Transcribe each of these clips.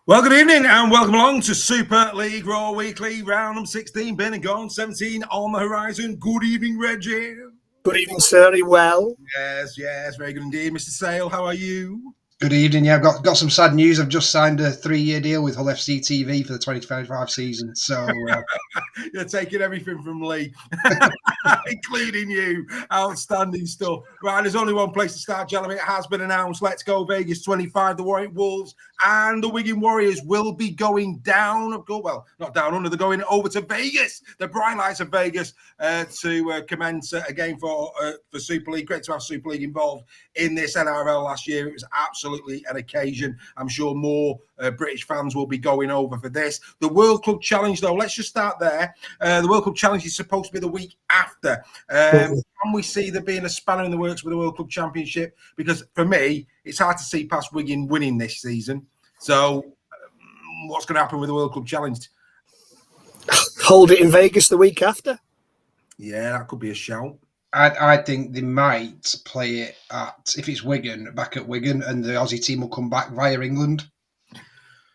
Well, good evening and welcome along to Super League Raw Weekly, round number 16, been and gone, 17 on the horizon. Good evening, Reggie. Good evening, sir. Well. Yes, very good indeed. Mr. Sale, how are you? Good evening. Yeah, I've got some sad news. I've just signed a 3-year deal with Hull FC TV for the 2025 season. So you're taking everything from Lee, including you. Outstanding stuff. Right, there's only one place to start, gentlemen. It has been announced. Let's Go Vegas 25. The Warrington Wolves and the Wigan Warriors will be going down. Well, not down under. They're going over to Vegas, the bright lights of Vegas, to commence a game for Super League. Great to have Super League involved in this NRL last year. It was absolutely an occasion. I'm sure more British fans will be going over for this. The World Club Challenge, though, let's just start there. The World Club Challenge is supposed to be the week after. Can we see there being a spanner in the works with the World Club Championship? Because for me, it's hard to see past Wigan winning this season. So what's going to happen with the World Club Challenge? Hold it in Vegas the week after. Yeah, that could be a shout. I think they might play it at, if it's Wigan, back at Wigan, and the Aussie team will come back via England.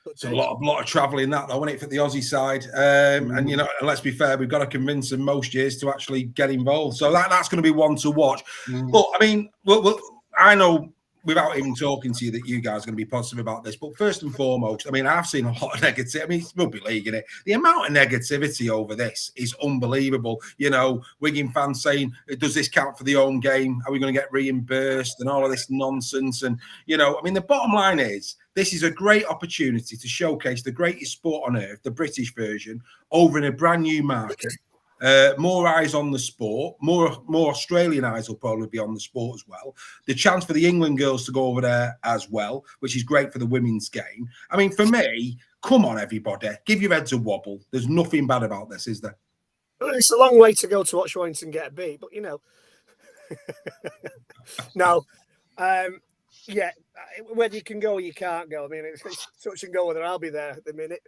It's a lot of travelling that, though, isn't it, for the Aussie side? And, you know, let's be fair, we've got to convince them most years to actually get involved. So that's going to be one to watch. But, I mean, I know without even talking to you that you guys are going to be positive about this. But first and foremost, I mean, I've seen a lot of negativity. I mean, it's rugby league, isn't it? The amount of negativity over this is unbelievable. You know, Wigan fans saying, does this count for the home game? Are we going to get reimbursed? And all of this nonsense. And, you know, I mean, the bottom line is, this is a great opportunity to showcase the greatest sport on earth, the British version, over in a brand new market. More eyes on the sport, more Australian eyes will probably be on the sport as well. The chance for the England girls to go over there as well, which is great for the women's game. I mean, for me, come on, everybody, give your heads a wobble. There's nothing bad about this, is there? Well, it's a long way to go to watch Warrington get a beat, but you know, no, yeah, whether you can go or you can't go. I mean, it's touch and go whether I'll be there at the minute.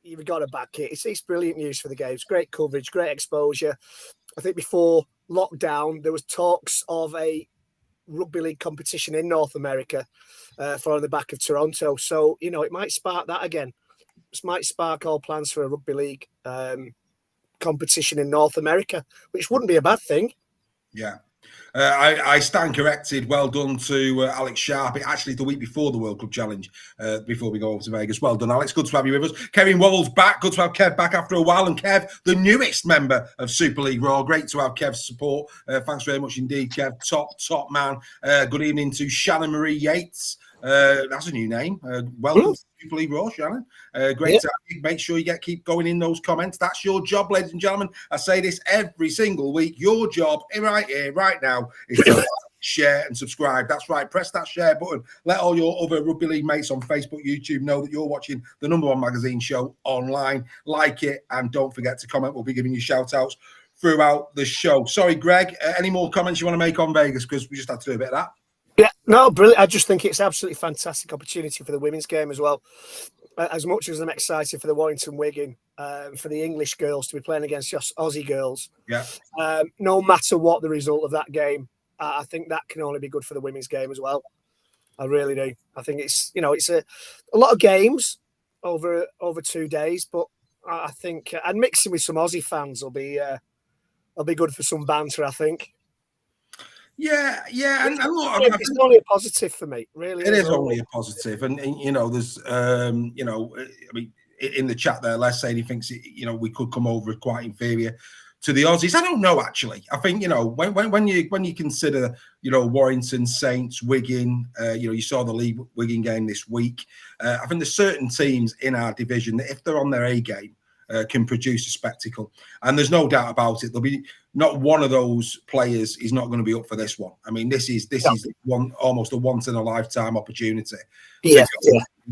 You've got to back it. It's brilliant news for the games. Great coverage, great exposure. I think before lockdown, there was talks of a rugby league competition in North America following the back of Toronto. So, you know, it might spark that again. This might spark all plans for a rugby league competition in North America, which wouldn't be a bad thing. Yeah. I stand corrected. Well done to Alex Sharp. Actually, the week before the World Club Challenge, before we go over to Vegas. Well done, Alex. Good to have you with us. Kevin Wobbles back. Good to have Kev back after a while. And Kev, the newest member of Super League Raw. Great to have Kev's support. Thanks very much indeed, Kev. Top man. Good evening to Shannon Marie Yates. That's a new name. Welcome to Super League Raw, Shannon. Great to have you. Make sure you keep going in those comments. That's your job, ladies and gentlemen. I say this every single week. Your job right here, right now, is to share and subscribe. That's right. Press that share button. Let all your other rugby league mates on Facebook, YouTube know that you're watching the #1 magazine show online. Like it, and don't forget to comment. We'll be giving you shout outs throughout the show. Sorry, Greg, any more comments you want to make on Vegas? Because we just had to do a bit of that. Yeah, no, brilliant. I just think it's absolutely fantastic opportunity for the women's game as well. As much as I'm excited for the Warrington Wigan, for the English girls to be playing against just Aussie girls. Yeah. No matter what the result of that game, I think that can only be good for the women's game as well. I really do. I think it's, you know, it's a lot of games over 2 days, but I think and mixing with some Aussie fans will be good for some banter, I think. Yeah, and look, it's only a positive for me, really. It is only a positive, and you know, there's, you know, I mean, in the chat there, Les saying he thinks, you know, we could come over quite inferior to the Aussies. I don't know, actually. I think, you know, when you consider, you know, Warrington, Saints, Wigan, you know, you saw the League Wigan game this week. I think there's certain teams in our division that if they're on their A game, can produce a spectacle, and there's no doubt about it. There'll be not one of those players is not going to be up for this one. I mean, this is one almost a once in a lifetime opportunity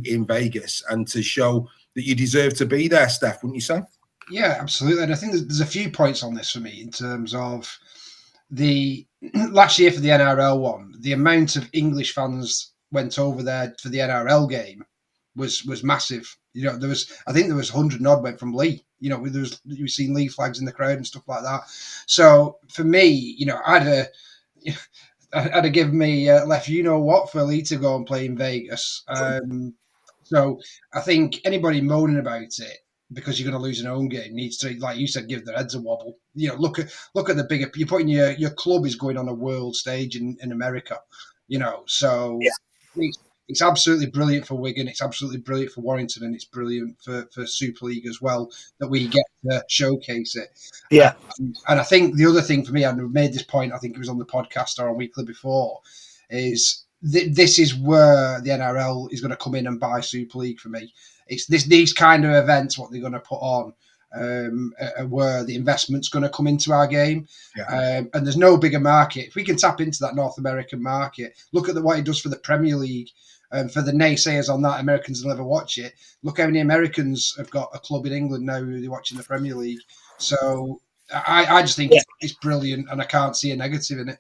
in Vegas, and to show that you deserve to be there, Steph, wouldn't you say? Yeah, absolutely. And I think there's a few points on this for me in terms of the last year for the NRL one. The amount of English fans went over there for the NRL game was massive. You know, I think there was 100 and odd went from Lee. You know, you were seeing Lee flags in the crowd and stuff like that. So for me, you know, I'd have given me left you know what for Lee to go and play in Vegas. So I think anybody moaning about it because you're going to lose an home game needs to, like you said, give their heads a wobble. Look at the bigger. You're putting your club is going on a world stage in America. So it's absolutely brilliant for Wigan. It's absolutely brilliant for Warrington, and it's brilliant for Super League as well that we get to showcase it. Yeah. And I think the other thing for me, I made this point, I think it was on the podcast or on Weekly before, is this is where the NRL is going to come in and buy Super League for me. It's these kind of events, what they're going to put on, where the investment's going to come into our game. Yeah. And there's no bigger market. If we can tap into that North American market, look at what it does for the Premier League. For the naysayers on that, Americans will never watch it. Look how many Americans have got a club in England now who are watching the Premier League. So I just think it's brilliant, and I can't see a negative in it.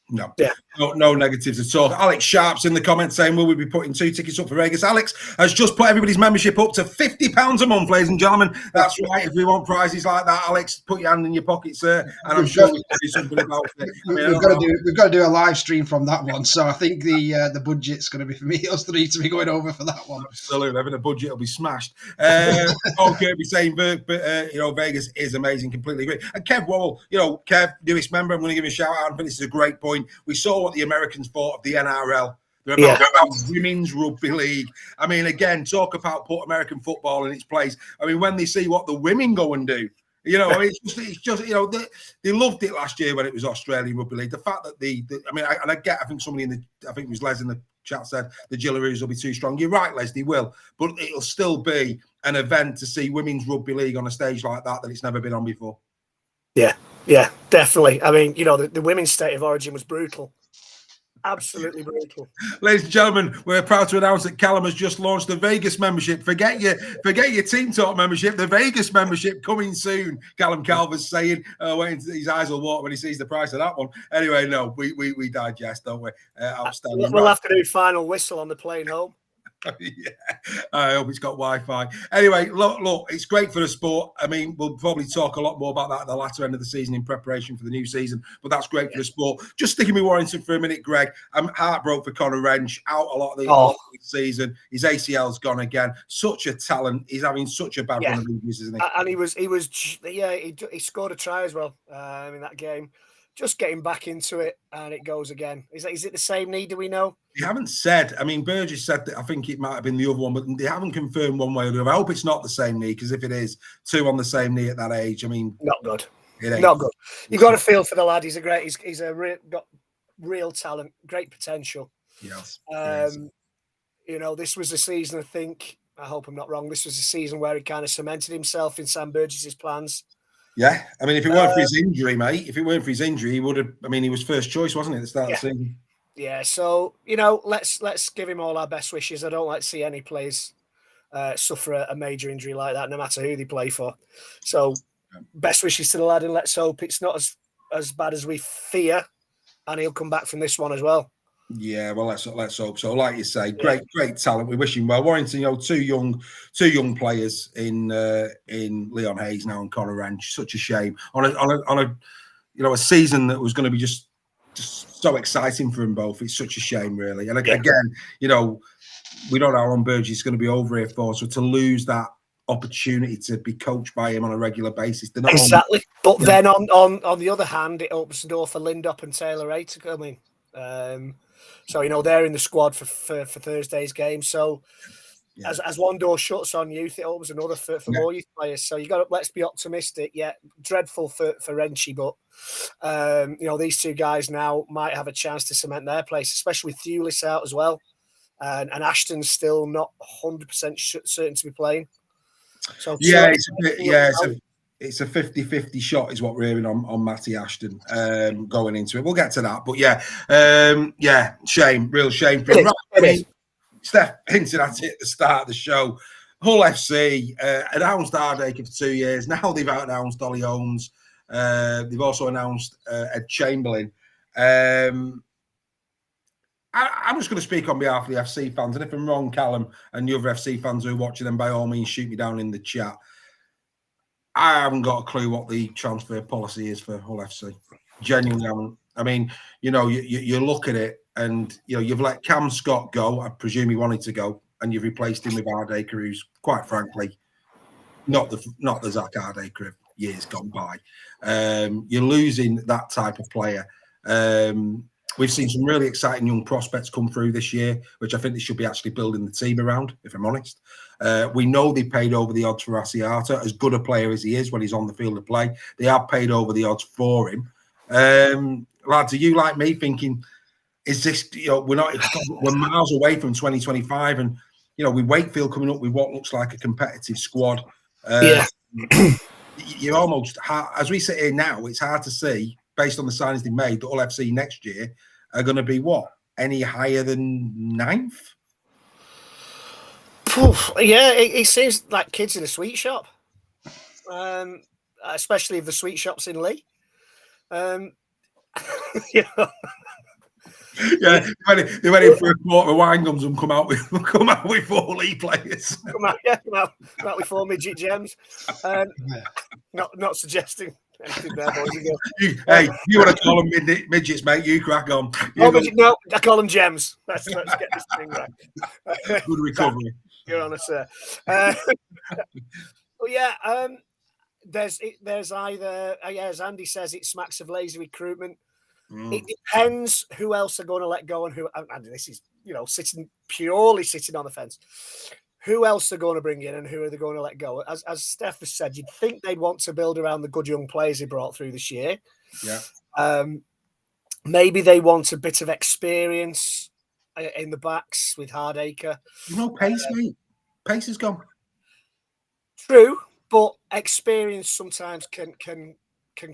No negatives at all. Alex Sharp's in the comments saying, will we be putting 2 tickets up for Vegas? Alex has just put everybody's membership up to £50 a month, ladies and gentlemen. That's right. If we want prizes like that, Alex, put your hand in your pocket, sir. And I'm sure we can do something about it. We've got to do a live stream from that one. So I think the budget's going to be for me, us three, to be going over for that one. Absolutely. Having a budget will be smashed. Okay, be saying, but Vegas is amazing. Completely agree. And Kev Wall, Kev, newest member, I'm going to give you a shout out. I think this is a great point. We saw what the Americans thought of the NRL. They're about women's rugby league. I mean, again, talk about put American football in its place. I mean, when they see what the women go and do, it's just they loved it last year when it was Australian rugby league. The fact that I think somebody I think it was Les in the chat said the Gillaroos will be too strong. You're right, Les, they will, but it'll still be an event to see women's rugby league on a stage like that it's never been on before. Yeah, definitely. I mean, the women's state of origin was brutal. Absolutely brutal. Ladies and gentlemen, we're proud to announce that Callum has just launched the Vegas membership. Forget your Team Talk membership. The Vegas membership coming soon. Callum Calvert's saying, his eyes will water when he sees the price of that one. Anyway, no, we digest, don't we? Outstanding. We'll have to do final whistle on the plane home. Yeah, I hope it's got Wi-Fi. Anyway, look, it's great for the sport. I mean, we'll probably talk a lot more about that at the latter end of the season in preparation for the new season, but that's great for the sport. Just sticking with Warrington for a minute, Greg. I'm heartbroken for Connor Wrench, out a lot of the season. His ACL's gone again. Such a talent. He's having such a bad run of injuries, isn't he? And he scored a try as well in that game. Just getting back into it, and it goes again. Is it the same knee? Do we know? They haven't said. I mean, Burgess said that I think it might have been the other one, but they haven't confirmed one way or the other. I hope it's not the same knee, because if it is, 2 on the same knee at that age, I mean, not good. Not good. You've got to feel for the lad. He's got real talent, great potential. Yes. This was a season. I hope I'm not wrong. This was a season where he kind of cemented himself in Sam Burgess's plans. Yeah, I mean, if it weren't for his injury, mate, he would have. I mean, he was first choice, wasn't he, at the start of the season? Yeah, so let's give him all our best wishes. I don't like to see any players suffer a major injury like that, no matter who they play for. So, best wishes to the lad, and let's hope it's not as bad as we fear, and he'll come back from this one as well. Yeah, well, let's hope so. Like you say, great talent. We wish him well. Warrington, two young players in Leon Hayes now and Connor Wrench. Such a shame on a season that was going to be just so exciting for them both. It's such a shame, really. And again, we don't know how long Burgess is going to be over here for. So to lose that opportunity to be coached by him on a regular basis, exactly. But then on the other hand, it opens the door for Lindop and Taylor Ray to come in. So they're in the squad for Thursday's game. So as one door shuts on youth, it opens another for more youth players. So let's be optimistic. Yeah, dreadful for Renchi, but these two guys now might have a chance to cement their place, especially with Thewlis out as well, and Ashton's still not 100% certain to be playing. So it's a 50-50 shot is what we're hearing on Matty Ashton going into it. We'll get to that. But shame, real shame for him. Right, Steph hinted at it at the start of the show. Hull FC announced Hardacre for 2 years. Now they've announced Ollie Holmes. They've also announced Ed Chamberlain. I'm just going to speak on behalf of the FC fans. And if I'm wrong, Callum, and the other FC fans who are watching them, by all means, shoot me down in the chat. I haven't got a clue what the transfer policy is for Hull FC. Genuinely haven't. I mean, you look at it and, you've let Cam Scott go. I presume he wanted to go. and you've replaced him with Hardacre, who's quite frankly not the Zach Hardacre of years gone by. You're losing that type of player. We've seen some really exciting young prospects come through this year, which I think they should be actually building the team around, if I'm honest. We know they paid over the odds for Asiata, as good a player as he is when he's on the field of play. They have paid over the odds for him. Lads, are you like me thinking, is this, we're miles away from 2025, and, with Wakefield coming up with what looks like a competitive squad. You're almost, as we sit here now, it's hard to see, based on the signings they made, that Hull FC next year are going to be any higher than 9th? Yeah, it seems like kids in a sweet shop, especially if the sweet shop's in Lee. Yeah, they went in for a quarter of wine gums and come out with 4 Lee players. Come out with 4 midget gems. Not suggesting anything there, boys. Hey, you want to call them midgets, mate? You crack on. No, I call them gems. Let's get this thing right. Good recovery. You're on, sir. There's either, as Andy says, it smacks of lazy recruitment. It depends who else are going to let go and who. And this is, purely sitting on the fence. Who else are going to bring in and who are they going to let go? As Steph has said, you'd think they'd want to build around the good young players he brought through this year. Yeah. Maybe they want a bit of experience in the backs with Hardacre. Pace, mate. Pace is gone. True, but experience sometimes can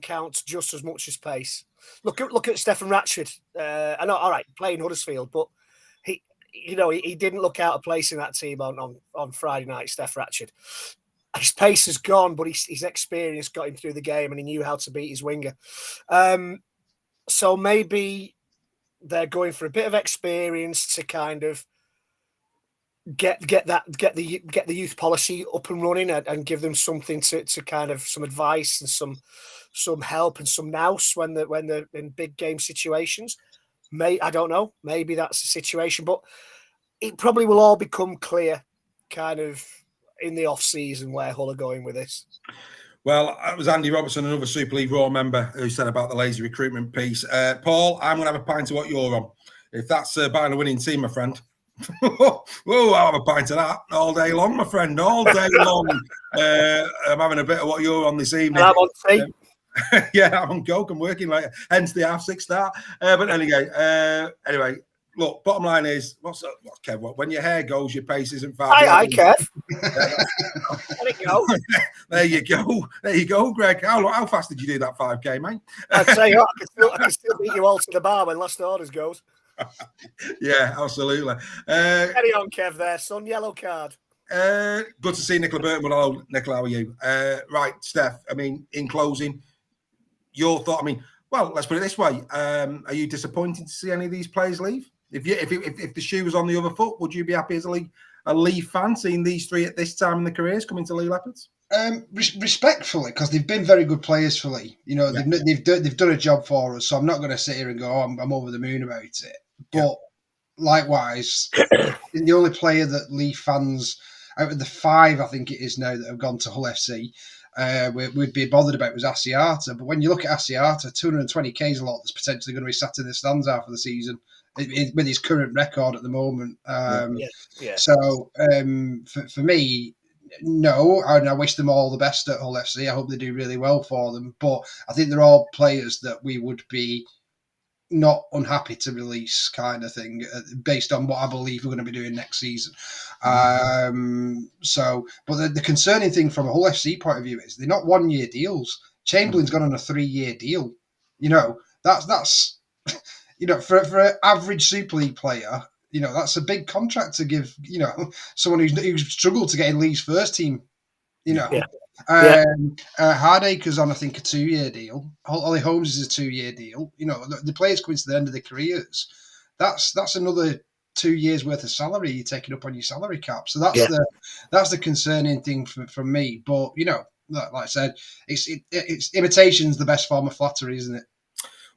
count just as much as pace. Look at Stefan Ratchford. I know, all right, playing Huddersfield, but he didn't look out of place in that team on Friday night. Steph Ratchford, his pace has gone, but his experience got him through the game, and he knew how to beat his winger. So maybe they're going for a bit of experience to kind of get the youth policy up and running and give them something to kind of some advice and some help and some nous when they're in big game situations. I don't know. Maybe that's the situation, but it probably will all become clear kind of in the off season where Hull are going with this. Well, it was Andy Robertson, another Super League Raw member, who said about the lazy recruitment piece. Paul, I'm going to have a pint of what you're on. If that's buying a winning team, my friend. I'll have a pint of that all day long, my friend, all day long. I'm having a bit of what you're on this evening. I'm on tea. Yeah, I'm on coke. I'm working later, hence the 6:30 start. But anyway, look. Bottom line is, what's Kev? When your hair goes, your pace isn't far. Hi, Kev. Let it go. There you go, Greg. How fast did you do that 5K, mate? I'd say I can still beat you all to the bar when last orders goes. Yeah, absolutely. Carry on, Kev. There, son. Yellow card. Good to see Nicola Burton. But hello, Nicola. How are you? Right, Steph. I mean, in closing, your thought. I mean, well, let's put it this way. Are you disappointed to see any of these players leave? If the shoe was on the other foot, would you be happy as a Lee fan seeing these 3 at this time in their careers coming to Lee Leopards? Respectfully, because they've been very good players for Lee. They've done a job for us. So I'm not going to sit here and go, I'm over the moon about it. But likewise, the only player that Lee fans out of the 5, I think it is now, that have gone to Hull FC, we'd be bothered about was Asiata. But when you look at Asiata, 220k is a lot that's potentially going to be sat in the stands after the season with his current record at the moment. So for me, no, I wish them all the best at Hull FC. I hope they do really well for them. But I think they're all players that we would be not unhappy to release, kind of thing, based on what I believe we're going to be doing next season. But the concerning thing from a Hull FC point of view is they're not 1-year deals. Chamberlain's gone on a 3-year deal. That's for an average Super League player, that's a big contract to give, someone who's struggled to get in Lee's first team, Hardacre's on, I think, a 2-year deal. Ollie Holmes is a 2-year deal. The players coming to the end of their careers. That's another 2 years worth of salary you're taking up on your salary cap. So that's the concerning thing for me. But like I said, it's imitation's the best form of flattery, isn't it?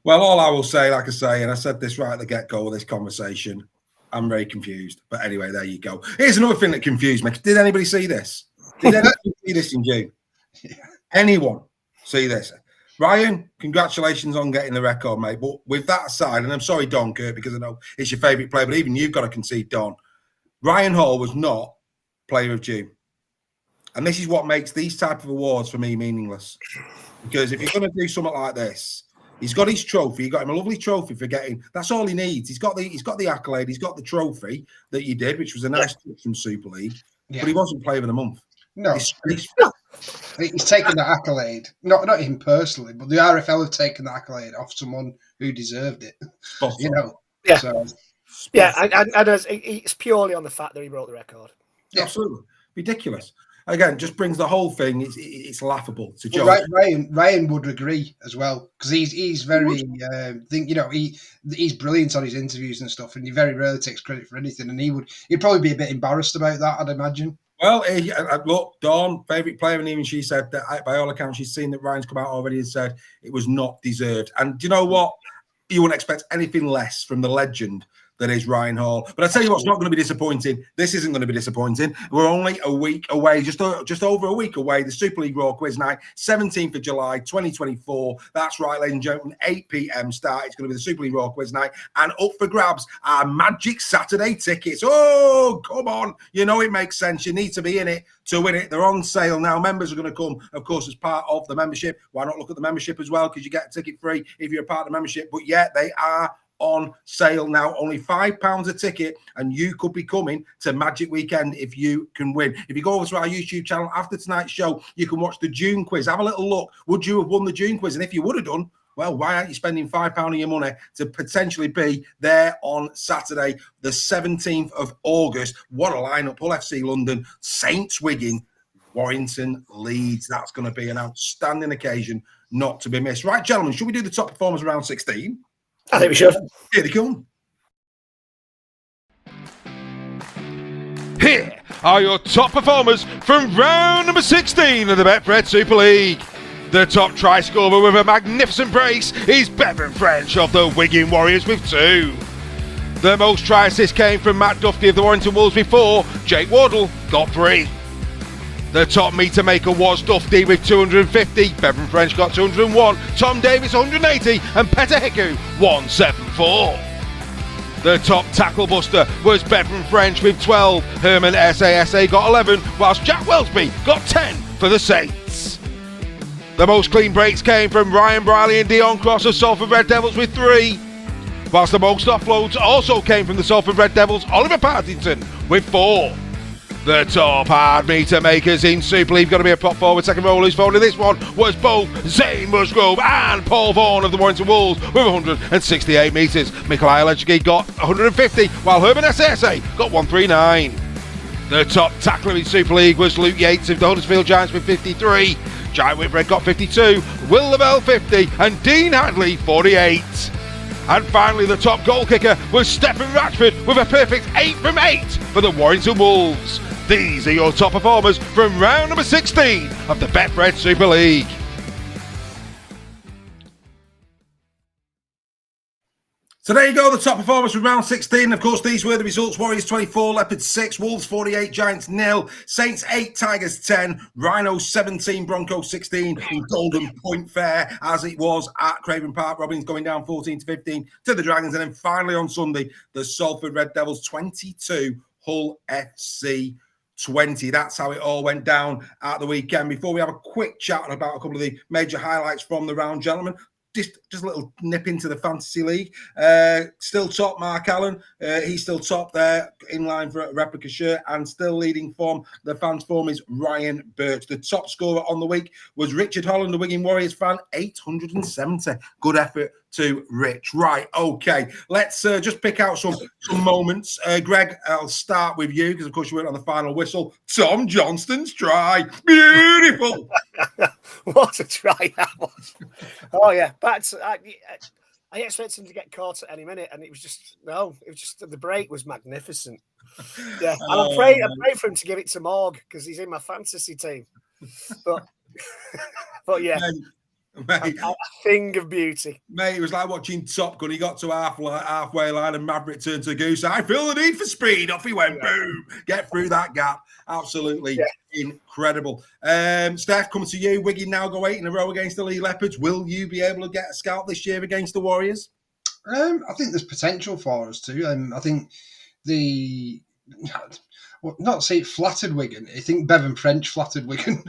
Well, all I will say, like I say, and I said this right at the get-go of this conversation, I'm very confused. But anyway, there you go. Here's another thing that confused me. Did anybody see this? Did anybody see this in June? Anyone see this? Ryan, congratulations on getting the record, mate. But with that aside, and I'm sorry, Don Kurt, because I know it's your favourite player, but even you've got to concede, Don. Ryan Hall was not Player of June. And this is what makes these type of awards for me meaningless. Because if you're going to do something like this, he's got his trophy. You got him a lovely trophy for getting. That's all he needs. He's got the accolade. He's got the trophy that you did, which was a nice touch from Super League. Yeah. But he wasn't Player of the Month. No, he's taken that accolade. Not him personally, but the RFL have taken that accolade off someone who deserved it. You know. Yeah. So, yeah, and it's purely on the fact that he broke the record. Yeah. Absolutely ridiculous. Again, just brings the whole thing. It's laughable to judge. Well, Ryan would agree as well, because he's very he's brilliant on his interviews and stuff, and he very rarely takes credit for anything. And he'd probably be a bit embarrassed about that, I'd imagine. Well, look, Dawn, favourite player, and even she said that by all accounts she's seen that Ryan's come out already and said it was not deserved. And do you know what? You wouldn't expect anything less from the legend that is Ryan Hall. But I tell you what's not going to be disappointing. This isn't going to be disappointing. We're only a week away, just over a week away. The Super League Raw Quiz Night, 17th of July, 2024. That's right, ladies and gentlemen, 8 p.m. start. It's going to be the Super League Raw Quiz Night. And up for grabs are Magic Saturday tickets. Oh, come on. You know it makes sense. You need to be in it to win it. They're on sale now. Members are going to come, of course, as part of the membership. Why not look at the membership as well? Because you get a ticket free if you're a part of the membership. But yeah, they are on sale now, only £5 a ticket, and you could be coming to Magic Weekend if you can win. If you go over to our YouTube channel after tonight's show, you can watch the June quiz. Have a little look. Would you have won the June quiz? And if you would have done, well, why aren't you spending £5 of your money to potentially be there on Saturday, the 17th of August? What a lineup. Hull FC London, Saints Wigan, Warrington, Leeds. That's going to be an outstanding occasion not to be missed. Right, gentlemen, should we do the top performers around 16? I think we should. Here they come. Here are your top performers from round number 16 of the Betfred Super League. The top try scorer with a magnificent brace is Bevan French of the Wigan Warriors with 2. The most try assists came from Matt Duffy of the Warrington Wolves with 4. Jake Wardle got 3. The top meter maker was Duffy with 250, Bevan French got 201, Tom Davis 180 and Petter Hiku 174. The top tackle buster was Bevan French with 12, Herman SASA got 11, whilst Jack Welsby got 10 for the Saints. The most clean breaks came from Ryan Briley and Dion Cross of Salford Red Devils with 3, whilst the most offloads also came from the Salford Red Devils' Oliver Partington with 4. The top hard meter makers in Super League got to be a prop forward. Second row who's folding this one was both Zane Musgrove and Paul Vaughan of the Warrington Wolves with 168 metres. Mikolai Alechki got 150 while Herman SSA got 139. The top tackler in Super League was Luke Yates of the Huddersfield Giants with 53. Giant Whitbread got 52, Will Lavelle 50 and Dean Hadley 48. And finally, the top goal kicker was Stephen Ratchford with a perfect 8 from 8 for the Warrington Wolves. These are your top performers from round number 16 of the Betfred Super League. So there you go, the top performers from round 16. Of course, these were the results. Warriors 24, Leopards 6, Wolves 48, Giants 0, Saints 8, Tigers 10, Rhinos 17, Broncos 16 in Golden Point Fair, as it was at Craven Park. Robins going down 14-15 to the Dragons. And then finally on Sunday, the Salford Red Devils 22, Hull FC 20. That's how it all went down at the weekend. Before we have a quick chat about a couple of the major highlights from the round, gentlemen, just a little nip into the Fantasy League. Still top, Mark Allen. He's still top there, in line for a replica shirt, and still leading form. The fans' form is Ryan Birch. The top scorer on the week was Richard Holland, the Wigan Warriors fan, 870. Good effort to Rich. Right, okay. Let's just pick out some moments. Greg, I'll start with you, because of course you weren't on the final whistle. Tom Johnston's try. Beautiful. What a try that was. Oh, yeah. But I expected him to get caught at any minute, and it was just the break was magnificent. Yeah, and I prayed for him to give it to Morg because he's in my fantasy team. But yeah. Mate, a thing of beauty. Mate, it was like watching Top Gun. He got to halfway line and Maverick turned to Goose. I feel the need for speed. Off he went. Boom. Get through that gap. Absolutely incredible. Steph, coming to you. Wigan now go 8 in a row against the Leopards. Will you be able to get a scalp this year against the Warriors? I think there's potential for us too. I think not say it flattered Wigan. I think Bevan French flattered Wigan.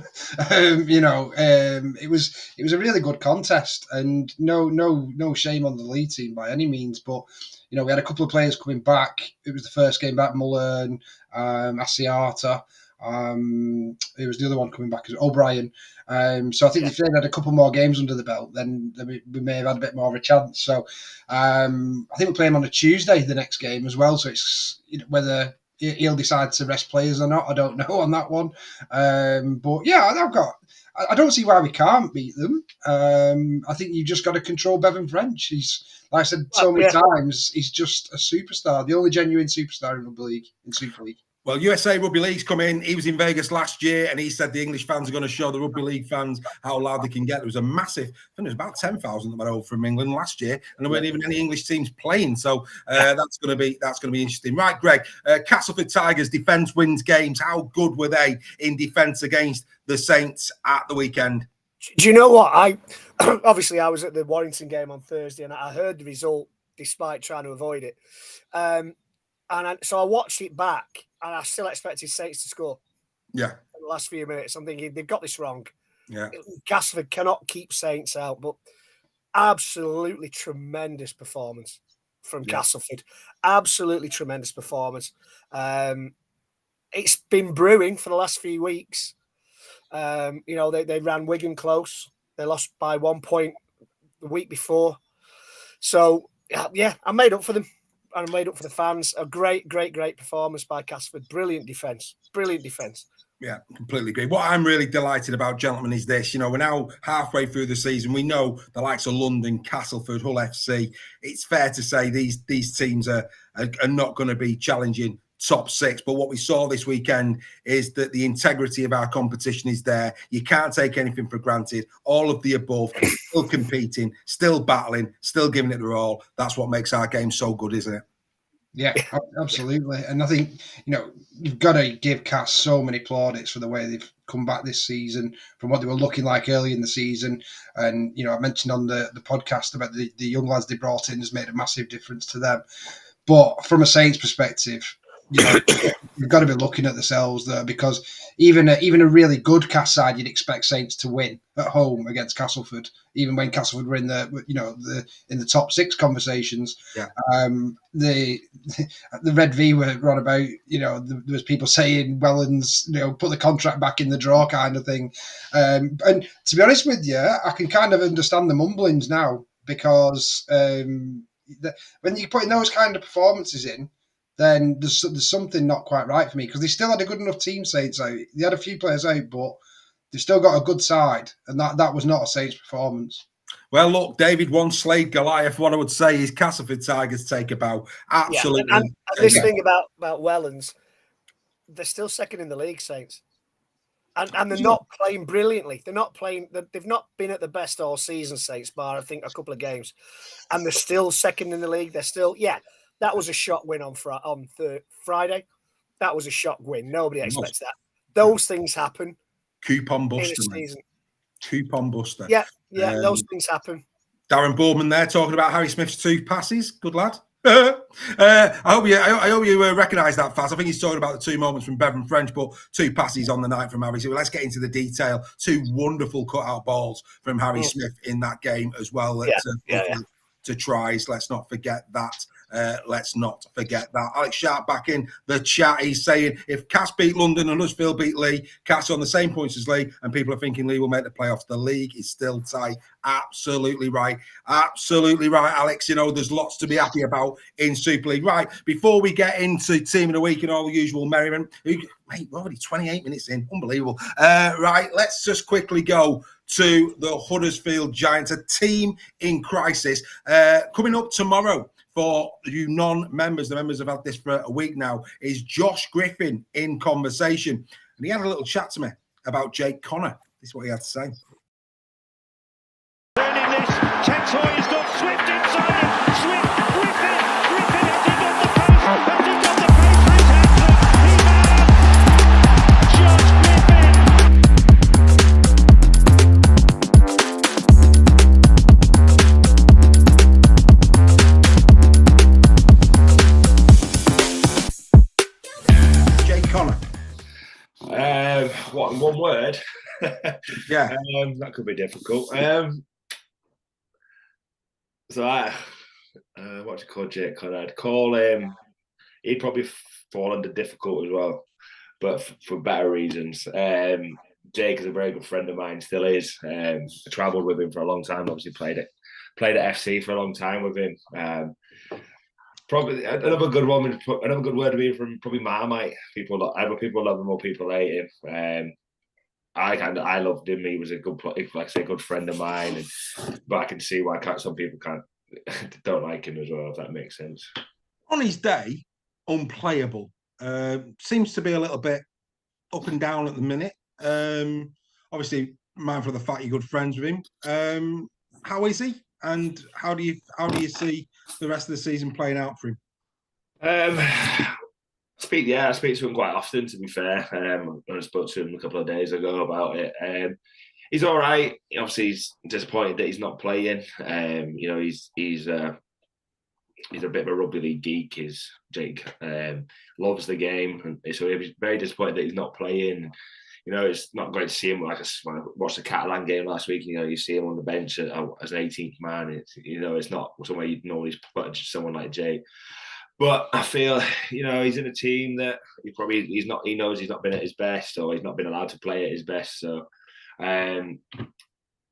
It was a really good contest, and no shame on the lead team by any means. But we had a couple of players coming back. It was the first game back. Mullen, Asiata. It was the other one coming back as O'Brien. So I think if they had a couple more games under the belt, then we may have had a bit more of a chance. So I think we're playing on a Tuesday, the next game as well. So it's whether he'll decide to rest players or not, I don't know on that one. But yeah, I don't see why we can't beat them. I think you've just got to control Bevan French. He's, like I said so many times, he's just a superstar, the only genuine superstar in Rugby League, in Super League. Well, USA Rugby League's come in. He was in Vegas last year, and he said the English fans are going to show the Rugby League fans how loud they can get. There was a massive, I think there was about 10,000 that went over from England last year, and there weren't even any English teams playing. So that's going to be interesting, right, Greg? Castleford Tigers defence wins games. How good were they in defence against the Saints at the weekend? Do you know what? I was at the Warrington game on Thursday, and I heard the result despite trying to avoid it. So I watched it back, and I still expected Saints to score. Yeah. In the last few minutes, I'm thinking they've got this wrong. Yeah. Castleford cannot keep Saints out, but absolutely tremendous performance from Castleford. Absolutely tremendous performance. It's been brewing for the last few weeks. They ran Wigan close. They lost by 1 point the week before. So, yeah, I made up for them. And made up for the fans. A great performance by Castleford. Brilliant defence. Yeah, completely agree. What I'm really delighted about, gentlemen, is this. We're now halfway through the season. We know the likes of London, Castleford, Hull FC. It's fair to say these teams are not going to be challenging top 6. But what we saw this weekend is that the integrity of our competition is there. You can't take anything for granted. All of the above, still competing, still battling, still giving it their all. That's what makes our game so good, isn't it? Yeah, absolutely. And I think, you've got to give Cass so many plaudits for the way they've come back this season from what they were looking like early in the season. And, I mentioned on the podcast about the young lads they brought in has made a massive difference to them. But from a Saints perspective, you've got to be looking at themselves there, because even a really good Cass side, you'd expect Saints to win at home against Castleford, even when Castleford were in the top 6 conversations. Yeah. The Red V were on about, there was people saying Wellens, put the contract back in the drawer kind of thing. And to be honest with you, I can kind of understand the mumblings now, because when you're putting those kind of performances in, then there's something not quite right for me, because they still had a good enough team, Saints out. They had a few players out, but they've still got a good side, and that was not a Saints performance. Well, look, David once slayed Goliath. What I would say is Castleford Tigers take a bow. Absolutely. Yeah. And this thing about Wellens, they're still second in the league, Saints. And they're not playing brilliantly. They're not playing. They've not been at the best all season, Saints, bar I think a couple of games, and they're still second in the league. They're still That was a shock win on Friday. That was a shock win. Nobody expects that. Those things happen. Coupon buster. In a season. Coupon buster. Yeah, those things happen. Darren Boardman there talking about Harry Smith's 2 passes. Good lad. I hope you recognise that, Faz. I think he's talking about the 2 moments from Bevan French, but 2 passes on the night from Harry. So let's get into the detail. 2 wonderful cutout balls from Harry Smith in that game as well. To tries. Let's not forget that. Alex Sharp back in the chat. He's saying if Cass beat London and Huddersfield beat Lee, Cass on the same points as Lee, and people are thinking Lee will make the playoffs. The league is still tight. Absolutely right, Alex. There's lots to be happy about in Super League. Right, before we get into Team of the Week and all the usual merriment, mate, we're already 28 minutes in. Unbelievable. Right, let's just quickly go to the Huddersfield Giants, a team in crisis. Coming up tomorrow for you non-members, the members have had this for a week now, is Josh Griffin in conversation. And he had a little chat to me about Jake Connor. This is what he had to say. Tex Hoy has got Swift inside him. Swift, Griffin has he got the pace? Has he got the pace for his hat-trick? He has! Josh Griffin! Jake Connor. What, in one word? Yeah. That could be difficult. What do you call Jake Connor? I'd call him. He'd probably fall under difficult as well, but for better reasons. Jake is a very good friend of mine, still is. I travelled with him for a long time. Obviously, played at FC for a long time with him. Probably another good one. Another good word to be from probably Marmite. Either people love him or people hate him. I loved him. He was a good, like I say, good friend of mine. But I can see why some people don't like him as well. If that makes sense. On his day, unplayable. Seems to be a little bit up and down at the minute. Obviously, mindful of the fact you're good friends with him. How is he? And how do you see the rest of the season playing out for him? I speak to him quite often, to be fair. I spoke to him a couple of days ago about it. He's all right. Obviously, he's disappointed that he's not playing. He's a bit of a rugby league geek, is Jake. Loves the game, and so he's very disappointed that he's not playing. It's not great to see him. Like when I watched the Catalan game last week, you see him on the bench as an 18th man. It's not somewhere you'd normally put someone like Jake. But I feel, he's in a team that he knows he's not been at his best, or he's not been allowed to play at his best. So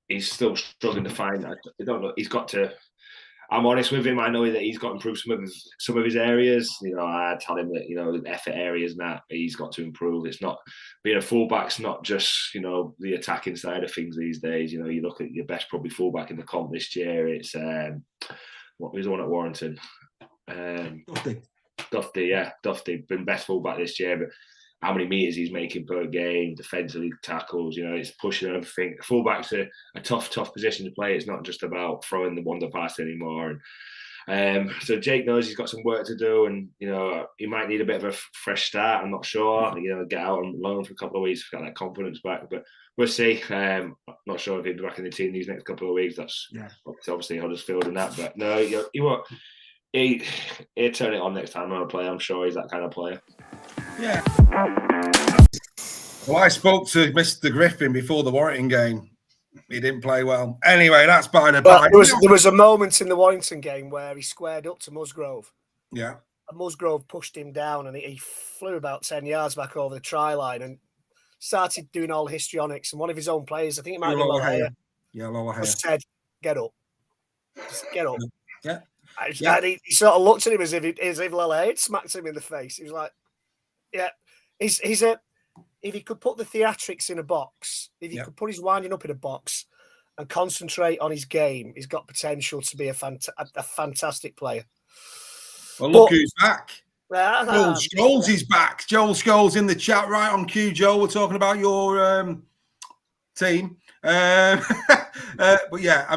he's still struggling to find. I don't know. He's got to. I'm honest with him. I know that he's got to improve some of his areas. I tell him that the effort areas and that he's got to improve. It's not being a fullback's not just the attacking side of things these days. You look at your best probably fullback in the comp this year. It's what was the one at Warrington? Duffy been best fullback this year, but how many meters he's making per game, defensively tackles, it's pushing everything. Fullback's a tough position to play. It's not just about throwing the wonder pass anymore. And so Jake knows he's got some work to do, and he might need a bit of a fresh start. I'm not sure. Get out and loan for a couple of weeks to get that confidence back, but we'll see. I'm not sure if he'll be back in the team these next couple of weeks. That's obviously Huddersfield and that, but no, you won't. He'll turn it on next time on a play. I'm sure he's that kind of player. Yeah. Well, I spoke to Mr. Griffin before the Warrington game. He didn't play well. Anyway, that's by the by. There was a moment in the Warrington game where he squared up to Musgrove. Yeah. And Musgrove pushed him down, and he flew about 10 yards back over the try line and started doing all the histrionics. And one of his own players, I think it might be Lower Lower said, "Get up, just get up." Yeah. And he sort of looked at him as if Lower had smacked him in the face. He was like, "Yeah, he's if he could put the theatrics in a box, if he could put his winding up in a box and concentrate on his game, he's got potential to be a fantastic player." Well, look who's back. Joel Scholes is back. Joel Scholes in the chat, right on cue. Joel, we're talking about your team. But yeah,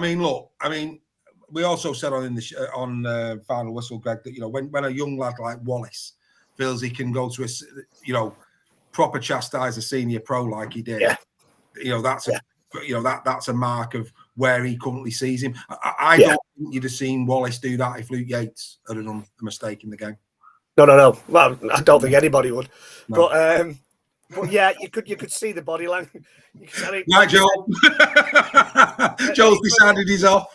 we also said on Final Whistle, Greg, that when a young lad like Wallace feels he can go to a proper chastise a senior pro like he did, that's a mark of where he currently sees him. I don't think you'd have seen Wallace do that if Luke Yates had done a mistake in the game. No. Well, I don't think anybody would. No. But yeah, you could see the body language. Right, Joel. Joel's decided he's off.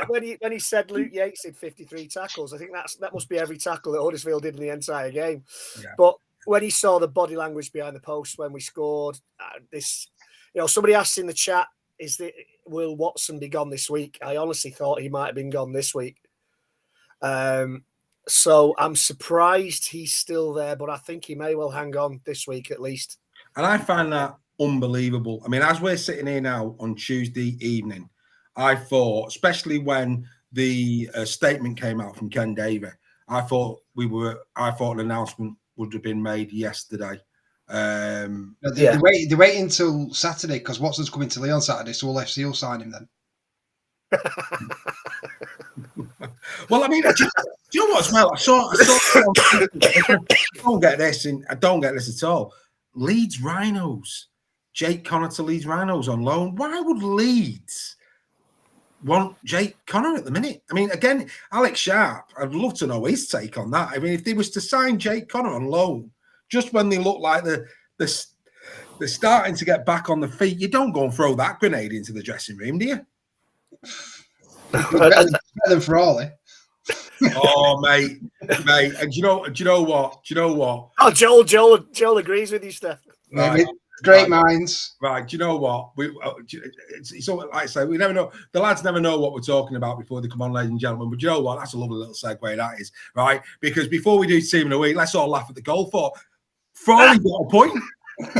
When he said Luke Yates did 53 tackles, I think that must be every tackle that Huddersfield did in the entire game. Yeah. But when he saw the body language behind the post when we scored, somebody asked in the chat, will Watson be gone this week? I honestly thought he might have been gone this week. So I'm surprised he's still there, but I think he may well hang on this week at least. And I find that unbelievable. As we're sitting here now on Tuesday evening, I thought, especially when the statement came out from Ken Davey, I thought an announcement would have been made yesterday. They wait until Saturday because Watson's coming to Leeds on Saturday, so all FC will sign him then. Well, I mean, do you know what as well? I saw I don't get this, and I don't get this at all. Leeds Rhinos, Jake Connor to Leeds Rhinos on loan. Why would Leeds want Jake Connor at the minute? I mean, again, Alex Sharp, I'd love to know his take on that. I mean, if they was to sign Jake Connor on loan, just when they look like they're starting to get back on the feet, you don't go and throw that grenade into the dressing room, do you? Better than Frawley. Oh, mate. And do you know what? Oh, Joel agrees with you, Steph. Right. Great minds. Right. Do you know what? It's like I say, we never know. The lads never know what we're talking about before they come on, ladies and gentlemen. But do you know what? That's a lovely little segue, that is, right? Because before we do Team of the Week, let's all laugh at the goal for Frawley got a point.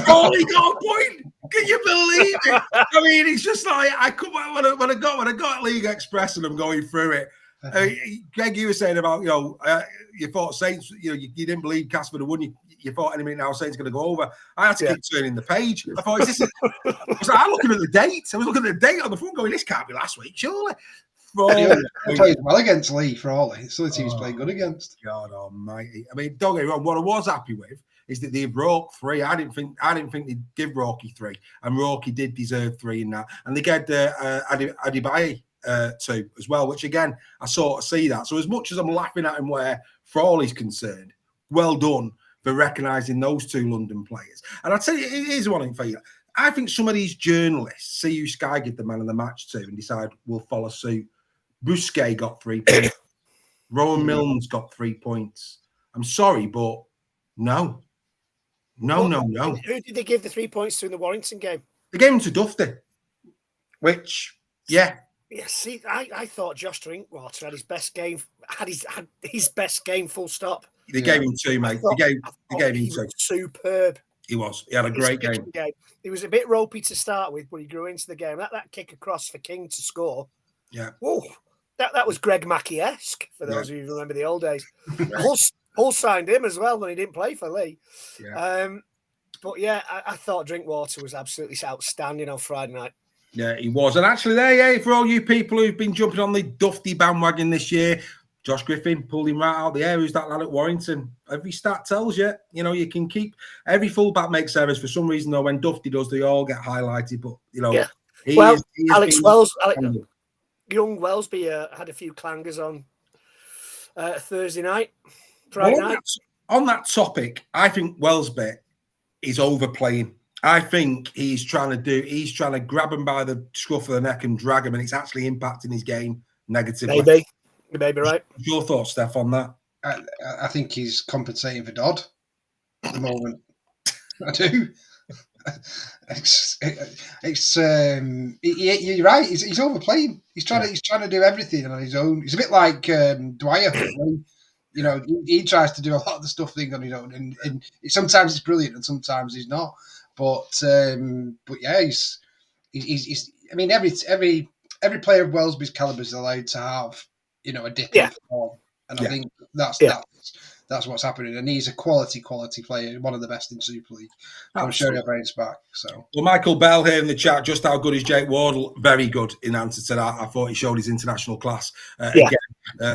Frawley got a point. Can you believe it? I mean, it's just like I could when I got League Express and I'm going through it. Greg, you were saying about you thought Saints, you didn't believe Castleford would win. You thought any minute now Saints going to go over. I had to keep turning the page. I thought, I'm looking at the date. I was looking at the date on the phone, going, this can't be last week, surely. Played well against Lee Frawley. It's the team he's playing good against. God Almighty! I mean, don't get me wrong. What I was happy with is that they broke 3. I didn't think they'd give Rocky 3, and Rocky did deserve 3 in that, and they get Adibaye 2 as well, which again I sort of see that. So as much as I'm laughing at him where Frawley's concerned, well done for recognising those 2 London players. And I'll tell you, here's one thing for you. I think some of these journalists see who Sky give the man of the match to and decide we'll follow suit. Bousquet got 3 points. Rowan Milne's got 3 points. I'm sorry, but no. No. Who did they give the 3 points to in the Warrington game? They gave him to Dufty, which, yeah. Yeah, see, I thought Josh Drinkwater had his best game. Had his best game. Full stop. They gave him 2, mate. They gave him 2. Superb. He was. He had a great game. He was a bit ropey to start with, but he grew into the game. That kick across for King to score. Yeah. Oh, that was Greg Mackey-esque for those of you who remember the old days. Hull signed him as well when he didn't play for Lee. Yeah. But yeah, I thought Drinkwater was absolutely outstanding on Friday night. Yeah, he was. And actually, for all you people who've been jumping on the Dufty bandwagon this year, Josh Griffin pulled him right out the air. Who's that lad at Warrington? Every stat tells you, you can keep every fullback makes errors. For some reason, though, when Dufty does, they all get highlighted. But young Wellesby had a few clangers on Thursday night, Friday night. On that topic, I think Wellesby is overplaying. I think he's trying to grab him by the scruff of the neck and drag him, and it's actually impacting his game negatively. Maybe. You may be right. What's your thoughts, Steph, on that? I think he's compensating for Dodd at the moment. I do. You're right. He's overplaying. He's trying to do everything on his own. He's a bit like Dwyer. He tries to do a lot of the stuff thing on his own, and sometimes it's brilliant and sometimes he's not. But yeah, he's. I mean, every player of Wellesby's caliber is allowed to have a dip in form, and I think that's what's happening. And he's a quality player, one of the best in Super League. I'm sure he'll bounce back. So, well, Michael Bell here in the chat, just how good is Jake Wardle? Very good in answer to that. I thought he showed his international class again.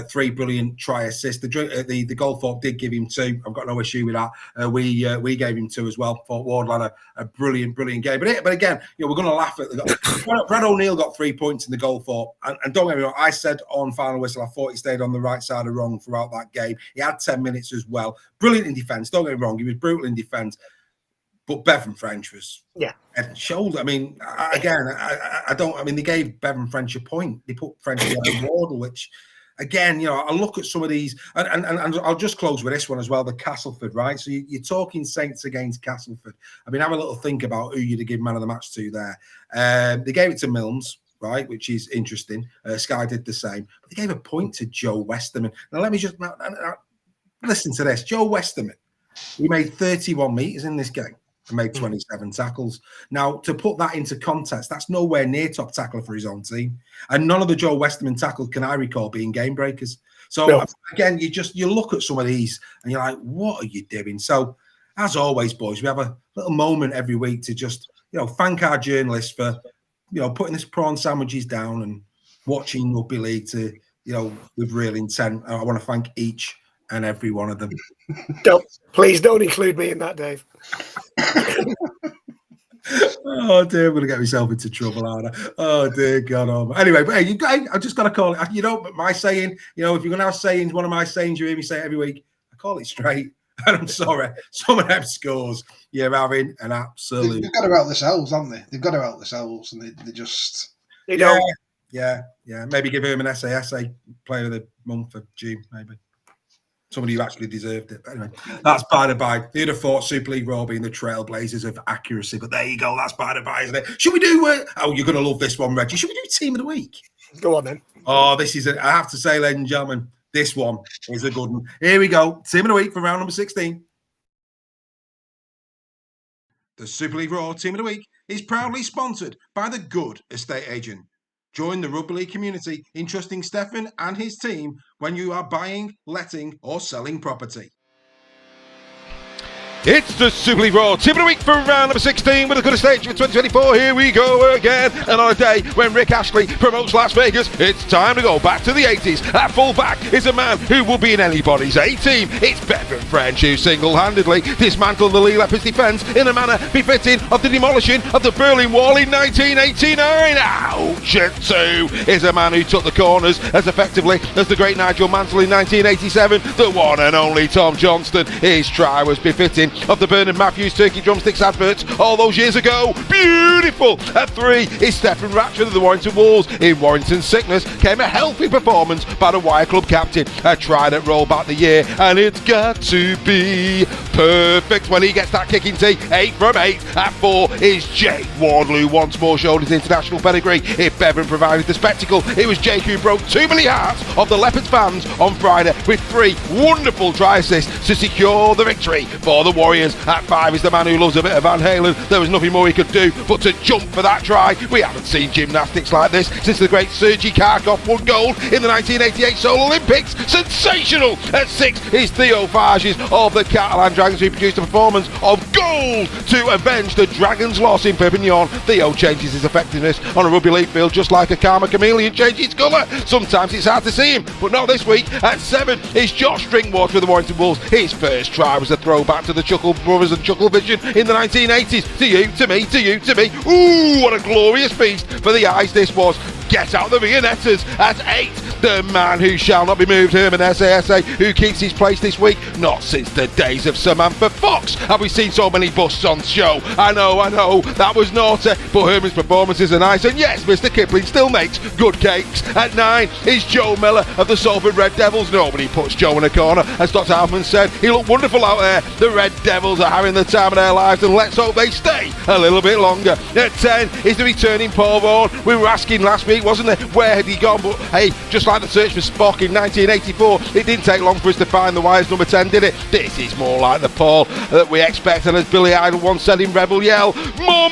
3 brilliant try assists. The Goldthorpe did give him 2. I've got no issue with that. We gave him 2 as well. Thought Wardle had a brilliant game. But again, we're going to laugh at Brad O'Neill got 3 points in the Goldthorpe, and don't get me wrong. I said on final whistle, I thought he stayed on the right side of wrong throughout that game. He had 10 minutes as well. Brilliant in defence. Don't get me wrong. He was brutal in defence. But Bevan French was head and shoulder. I mean, I don't. I mean, they gave Bevan French a point. They put French on Wardle, which, again, I look at some of these, and I'll just close with this one as well. The Castleford, right? So you're talking Saints against Castleford. I mean, have a little think about who you'd give man of the match to there. They gave it to Milnes, right, which is interesting. Sky did the same, but they gave a point to Joe Westerman. Now let me just listen to this. Joe Westerman, he made 31 metres in this game and made 27 tackles. Now, to put that into context, that's nowhere near top tackler for his own team. And none of the Joe Westerman tackles can I recall being game breakers. So, again, you look at some of these and you're like, what are you doing? So, as always, boys, we have a little moment every week to just, thank our journalists for, putting this prawn sandwiches down and watching rugby league to, with real intent. I want to thank each and every one of them. Please don't include me in that, Dave. Oh dear, I'm going to get myself into trouble, aren't I? Oh dear God. Anyway, but hey, I just got to call it. My saying, if you're going to have sayings, one of my sayings, you hear me say it every week, I call it straight. And I'm sorry, some of them scores, you're having an absolute. They've got to out themselves, haven't they? They've got to out themselves, and they just. Yeah. Maybe give him an SASA Player of the Month for June, maybe. Somebody who actually deserved it. But anyway, that's by the by. You'd have thought Super League Raw being the trailblazers of accuracy, but there you go. That's by the by, isn't it? Should we do? You're going to love this one, Reggie. Should we do Team of the Week? Go on then. Oh, this is I have to say, ladies and gentlemen, this one is a good one. Here we go. Team of the Week for round number 16. The Super League Raw Team of the Week is proudly sponsored by the Good Estate Agent. Join the rugby league community in trusting Stefan and his team when you are buying, letting, or selling property. It's the Super League Raw Team of the Week for round number 16 with a good stage for 2024. Here we go again. And on a day when Rick Ashley promotes Las Vegas, it's time to go back to the 80s. At full back is a man who will be in anybody's A-team. It's Bevan French who single-handedly dismantled the Leopards defence in a manner befitting of the demolishing of the Berlin Wall in 1989. Ouch! At 2 is a man who took the corners as effectively as the great Nigel Mansell in 1987. The one and only Tom Johnston. His try was befitting of the Bernard Matthews Turkey Drumsticks adverts all those years ago. Beautiful! At 3 is Stephen Ratchford of the Warrington Wolves. In Warrington's sickness came a healthy performance by the Wire Club captain. A try that rolled back the year, and it's got to be perfect when he gets that kicking tee. 8 from 8. At 4 is Jake Wardley, once more showed his international pedigree. If Bevan provided the spectacle, it was Jake who broke too many hearts of the Leopards fans on Friday with 3 wonderful try assists to secure the victory for the Warriors. At 5 is the man who loves a bit of Van Halen. There was nothing more he could do but to jump for that try. We haven't seen gymnastics like this since the great Sergei Kharkov won gold in the 1988 Seoul Olympics. Sensational! At 6 is Theo Farges of the Catalan Dragons, who produced a performance of gold to avenge the Dragons' loss in Perpignan. Theo changes his effectiveness on a rugby league field just like a karma chameleon changes its colour. Sometimes it's hard to see him, but not this week. At 7 is Josh Drinkwater of the Warrington Wolves. His first try was a throwback to the Chuckle Brothers and Chuckle Vision in the 1980s. To you, to me, to you, to me. Ooh, what a glorious feast for the eyes this was. Get out the Viennettas. At 8, the man who shall not be moved, Herman SASA, who keeps his place this week. Not since the days of Samantha Fox have we seen so many busts on show. I know, that was naughty, but Herman's performances are nice, and yes, Mr. Kipling still makes good cakes. At 9 is Joe Miller of the Salford Red Devils. Nobody puts Joe in a corner. As Dr. Alfman said, he looked wonderful out there. The Red Devils are having the time of their lives, and let's hope they stay a little bit longer. At 10 is the returning Paul Vaughan. We were asking last week, wasn't it, where had he gone? But hey, just like the search for Spock in 1984, it didn't take long for us to find the Wires number 10, did it? This is more like the Paul that we expect, and as Billy Idol once said in Rebel Yell, more.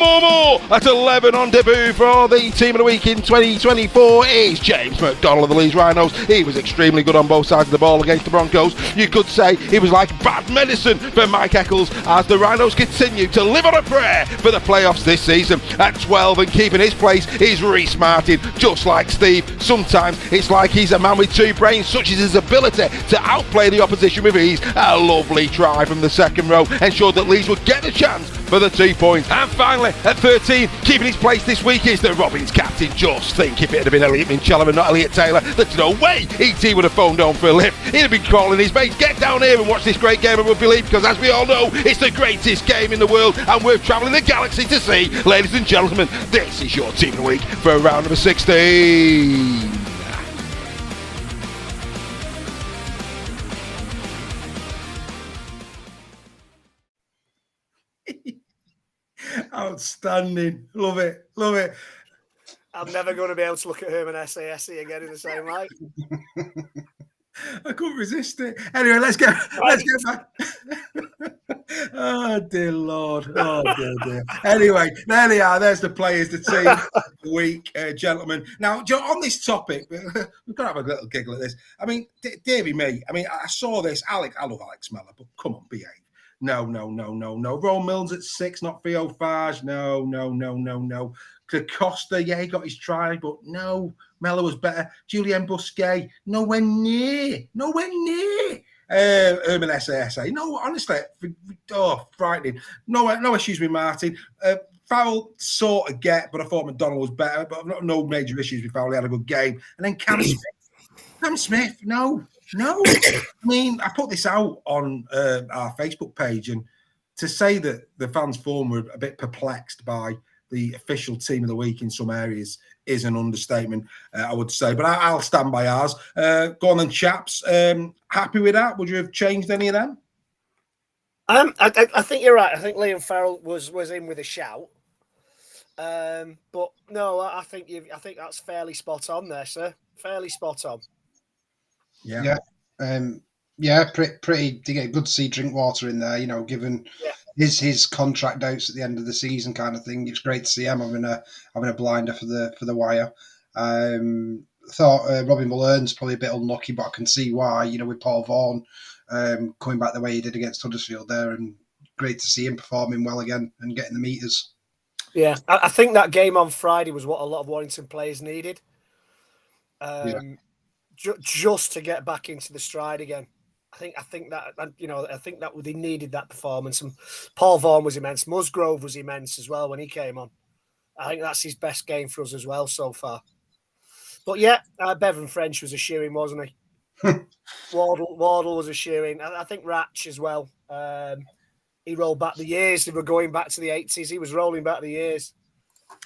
At 11 on debut for the Team of the Week in 2024 is James McDonald of the Leeds Rhinos. He was extremely good on both sides of the ball against the Broncos. You could say he was like bad medicine for Mike Eccles as the Rhinos continue to live on a prayer for the playoffs this season. At 12 and keeping his place is Reece Martin, just like Steve. Sometimes it's like he's a man with 2 brains, such as his ability to outplay the opposition with ease. A lovely try from the second row ensured that Leeds would get the chance for the 2 points. And finally, at 13, keeping his place this week is the Robins captain. Just think if it had been Elliot Minchella and not Elliot Taylor, there's no way E.T. would have phoned on for a lift. He'd have been calling his mates, get down here and watch this great game of rugby league, because as we all know, it's the greatest game in the world and we're travelling the galaxy to see. Ladies and gentlemen, this is your Team of the Week for round number 16. Outstanding. Love it. I'm never going to be able to look at Herman SASE again in the same light. I couldn't resist it. Anyway, let's get back. Oh dear Lord. Oh dear. Anyway, there they are. There's the players, the team of the week, gentlemen. Now, on this topic, we've got to have a little giggle at this. I mean, Davey, me. I mean, I saw this. I love Alex Mellor, but come on, behave. No. Ron Milnes at 6, not Theo Farge. No. Costa, yeah, he got his try, but no, Mellor was better. Julien Busquet, nowhere near. Urban SASA, no, honestly, frightening. No issues with Martin. Foul sort of get, but I thought McDonald was better, but no major issues with Foul. He had a good game. And then Cam Smith, no. I mean, I put this out on our Facebook page, and to say that the fans' form were a bit perplexed by the official team of the week in some areas is an understatement, I would say. But I'll stand by ours. Go on then, chaps. Happy with that? Would you have changed any of them? I think you're right. I think Liam Farrell was in with a shout. But no, I think that's fairly spot on there, sir. Fairly spot on. Yeah. Pretty good to see Drinkwater in there, given his contract outs at the end of the season kind of thing. It's great to see him having a blinder for the wire. Thought Robbie Mullearn's probably a bit unlucky, but I can see why, with Paul Vaughan coming back the way he did against Huddersfield there, and great to see him performing well again and getting the meters. Yeah, I think that game on Friday was what a lot of Warrington players needed. Just to get back into the stride again. I think that they needed that performance. And Paul Vaughan was immense. Musgrove was immense as well when he came on. I think that's his best game for us as well so far. But yeah, Bevan French was a shoo-in, wasn't he? Wardle was a shoo-in. I think Ratch as well. He rolled back the years. They were going back to the 80s. He was rolling back the years.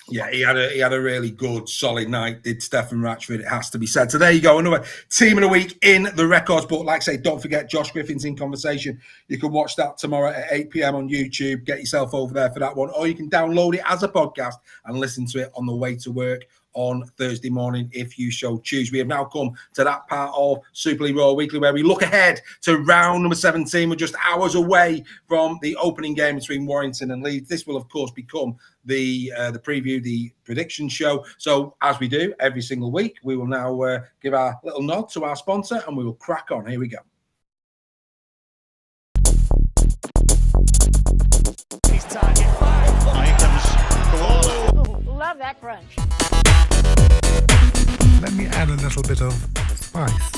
Yeah, he had a really good, solid night, did Stefan Ratchford, it has to be said. So there you go, another team of the week in the records book. Like I say, don't forget Josh Griffin's in conversation. You can watch that tomorrow at 8 p.m. on YouTube. Get yourself over there for that one. Or you can download it as a podcast and listen to it on the way to work on Thursday morning if you so choose. We have now come to that part of Super League Raw Weekly where we look ahead to round number 17. We're just hours away from the opening game between Warrington and Leeds. This will, of course, become the preview, the prediction show. So as we do every single week, we will now give our little nod to our sponsor and we will crack on. Here we go. His target. Here comes Koala. Love that crunch. Let me add a little bit of spice.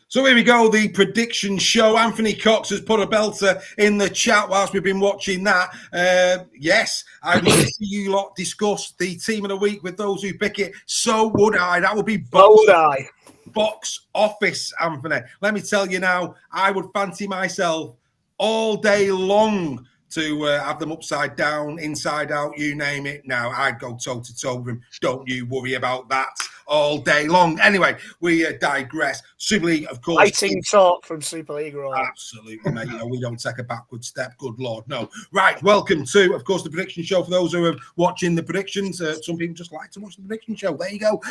So here we go, the prediction show. Anthony Cox has put a belter in the chat whilst we've been watching that. Yes, I'd love to see you lot discuss the team of the week with those who pick it. So would I. That would be box office, Anthony. Let me tell you now, I would fancy myself all day long to have them upside down, inside out, you name it. Now, I'd go toe-to-toe with him. Don't you worry about that all day long. Anyway, we digress. Super League, of course. Lighting talk from Super League Raw. Absolutely, mate. We don't take a backward step. Good Lord, no. Right, welcome to, of course, the prediction show. For those who are watching the predictions, some people just like to watch the prediction show. There you go.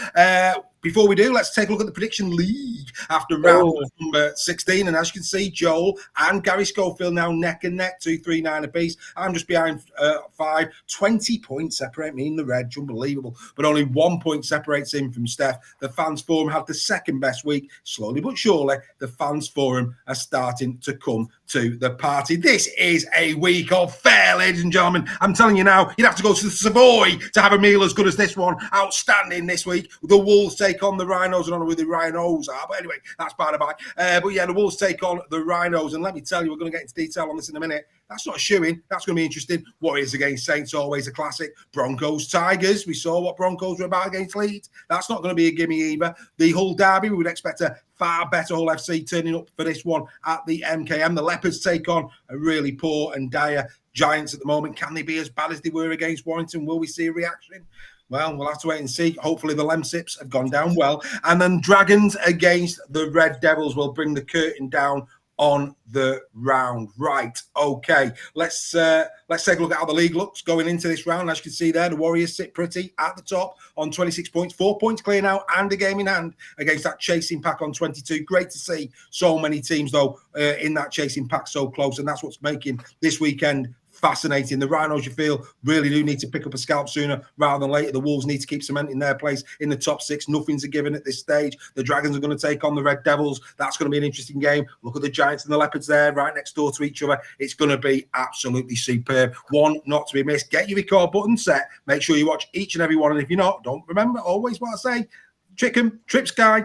Before we do, let's take a look at the prediction league after round number 16. And as you can see, Joel and Gary Schofield now neck and neck, 2-3-9 apiece. I'm just behind 5. 20 points separate me in the red. Unbelievable. But only 1 point separates him from Steph. The fans forum had the second best week. Slowly but surely, the fans forum are starting to come to the party. This is a week of fare, ladies and gentlemen. I'm telling you now, you'd have to go to the Savoy to have a meal as good as this one. Outstanding this week. The Wolves take on the Rhinos. I don't know who the Rhinos are, but anyway, that's by the by. But yeah, the Wolves take on the Rhinos. And let me tell you, we're going to get into detail on this in a minute. That's not a shoo-in. That's going to be interesting. Warriors against Saints, always a classic. Broncos, Tigers. We saw what Broncos were about against Leeds. That's not going to be a gimme either. The Hull Derby, we would expect a far better Hull FC turning up for this one at the MKM. The Leopards take on a really poor and dire Giants at the moment. Can they be as bad as they were against Warrington? Will we see a reaction? Well, we'll have to wait and see. Hopefully the Lemsips have gone down well. And then Dragons against the Red Devils will bring the curtain down on the round. Right, okay. Let's take a look at how the league looks going into this round. As you can see there, the Warriors sit pretty at the top on 26 points, 4 points clear now, and a game in hand against that chasing pack on 22. Great to see so many teams, though, in that chasing pack so close, and that's what's making this weekend fascinating. The Rhinos, you feel, really do need to pick up a scalp sooner rather than later. The Wolves need to keep cementing their place in the top 6. Nothing's a given at this stage. The Dragons are going to take on the Red Devils. That's going to be an interesting game. Look at the Giants and the Leopards there, right next door to each other. It's going to be absolutely superb. One not to be missed. Get your record button set. Make sure you watch each and every one. And if you're not, don't remember always what I say. Trip Sky.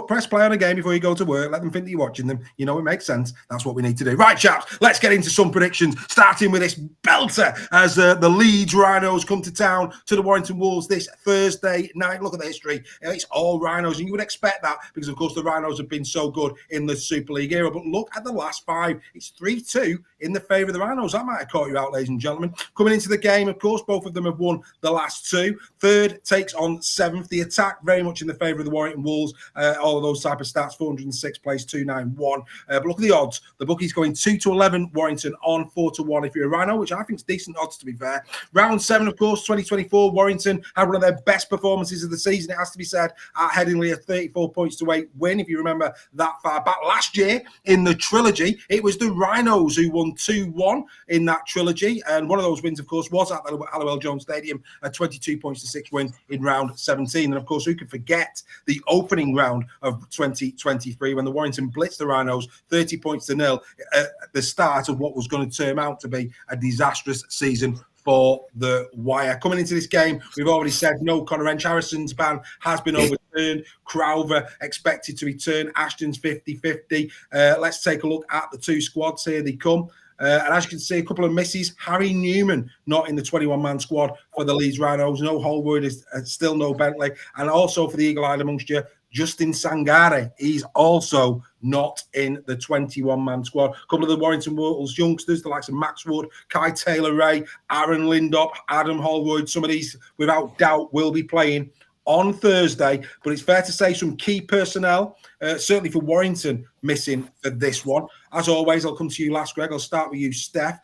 Press play on a game before you go to work. Let them think that you're watching them. You know, it makes sense. That's what we need to do. Right, chaps, let's get into some predictions, starting with this belter as the Leeds Rhinos come to town to the Warrington Wolves this Thursday night. Look at the history. It's all Rhinos, and you would expect that because, of course, the Rhinos have been so good in the Super League era. But look at the last 5. It's 3-2 in the favour of the Rhinos. That might have caught you out, ladies and gentlemen. Coming into the game, of course, both of them have won the last 2. Third takes on 7th. The attack very much in the favour of the Warrington Wolves. All of those type of stats, 406 plays, 291. But look at the odds. The bookie's going 2-11 Warrington on 4-1 if you're a Rhino, which I think is decent odds, to be fair. Round 7, of course, 2024. Warrington had one of their best performances of the season, it has to be said, at Headingley, a 34 points to 8 win. If you remember that far back last year in the trilogy, it was the Rhinos who won 2-1 in that trilogy. And one of those wins, of course, was at the Hallowell Jones Stadium, a 22 points to 6 win in round 17. And of course, who could forget the opening round of 2023 when the Warrington blitzed the Rhinos 30 points to 0 at the start of what was going to turn out to be a disastrous season for the Wire. Coming into this game, we've already said no Conor Wrench. Harrison's ban has been overturned. Crowther expected to return. Ashton's 50-50. Let's take a look at the 2 squads. Here they come. And as you can see, a couple of misses. Harry Newman not in the 21-man squad for the Leeds Rhinos. No Holwood, is still no Bentley. And also for the Eagle-Eyed amongst you, Justin Sangare, he's also not in the 21-man squad. A couple of the Warrington Wolves youngsters, the likes of Max Wood, Kai Taylor-Ray, Aaron Lindop, Adam Holwood, some of these, without doubt, will be playing on Thursday. But it's fair to say some key personnel, certainly for Warrington, missing for this one. As always, I'll come to you last, Greg. I'll start with you, Steph.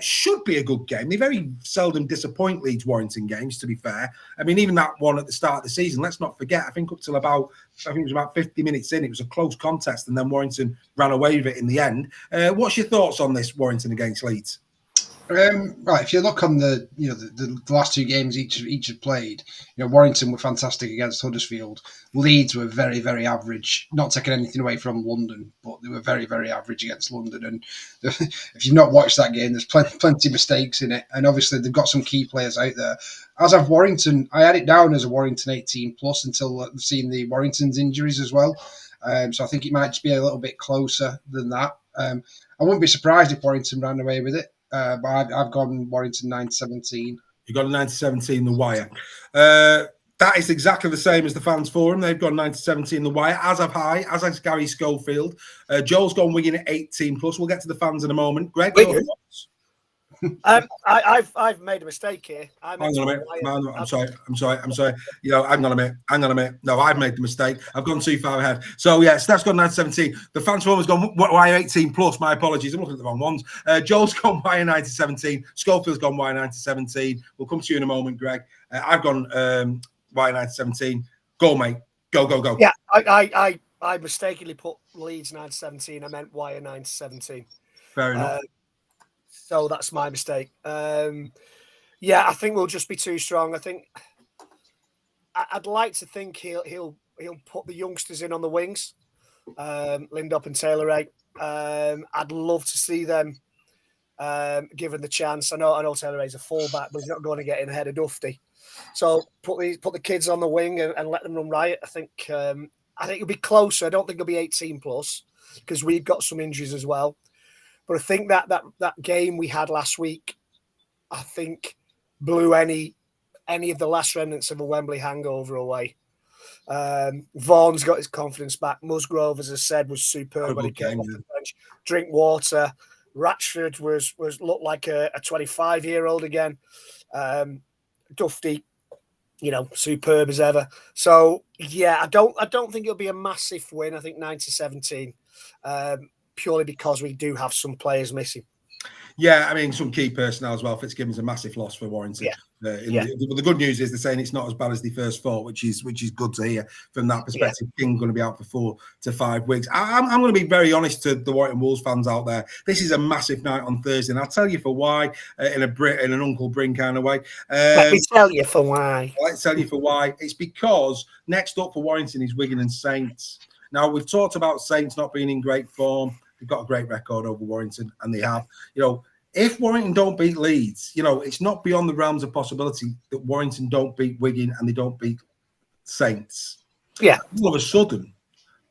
Should be a good game. They very seldom disappoint Leeds Warrington games, to be fair. I mean, even that one at the start of the season, let's not forget, I think it was about 50 minutes in, it was a close contest, and then Warrington ran away with it in the end. What's your thoughts on this Warrington against Leeds? Right, if you look on the last 2 games each have played, Warrington were fantastic against Huddersfield. Leeds were very, very average. Not taking anything away from London, but they were very, very average against London. And if you've not watched that game, there's plenty of mistakes in it. And obviously they've got some key players out there. As of Warrington, I had it down as a Warrington 18 plus until I've seen the Warrington's injuries as well. So I think it might just be a little bit closer than that. I wouldn't be surprised if Warrington ran away with it. But I've gone Warrington 9-17. You've got a 9-17 the Wire. That is exactly the same as the Fans Forum. They've gone 9-17 the Wire, as have I, as has Gary Schofield. Joel's gone Wigan at 18 plus. We'll get to the fans in a moment. Greg, I've made a mistake here. Hang on a minute. I'm sorry. Hang on a minute. No, I've made the mistake. I've gone too far ahead. So, yeah, Steph's gone 9-17. The Fans Forum has gone Wire 18 plus. My apologies. I'm looking at the wrong ones. Joel's gone Wire 9-17. Schofield's gone Wire 9-17. We'll come to you in a moment, Greg. I've gone Wire 9-17. Go, mate. Go. Yeah, I mistakenly put Leeds 9-17. I meant Wire 9-17. Fair enough. So that's my mistake. I think we'll just be too strong. I think I'd like to think he'll put the youngsters in on the wings, Lindop and Taylor-Ray. I'd love to see them given the chance. I know Taylor-Ray's a fullback, but he's not going to get in ahead of Dufty. So put the kids on the wing and let them run riot. I think it'll be closer. I don't think it'll be 18 plus because we've got some injuries as well. But I think that game we had last week, I think, blew any of the last remnants of a Wembley hangover away. Vaughan's got his confidence back. Musgrove, as I said, was superb when he came off the bench. Drinkwater. Ratchford looked like a 25-year-old again. Dufty, superb as ever. So yeah, I don't think it'll be a massive win. I think 9-17. Purely because we do have some players missing. Yeah, I mean, some key personnel as well. Fitzgibbon's a massive loss for Warrington. Yeah. The good news is they're saying it's not as bad as they first thought, which is good to hear from that perspective. King's going to be out for 4 to 5 weeks. I'm going to be very honest to the Warrington Wolves fans out there. This is a massive night on Thursday, and I'll tell you for why in an Uncle Bryn kind of way. Let me tell you for why. Let's tell you for why. It's because next up for Warrington is Wigan and Saints. Now, we've talked about Saints not being in great form. They've got a great record over Warrington, and they have. If Warrington don't beat Leeds, it's not beyond the realms of possibility that Warrington don't beat Wigan and they don't beat Saints. Yeah. All of a sudden,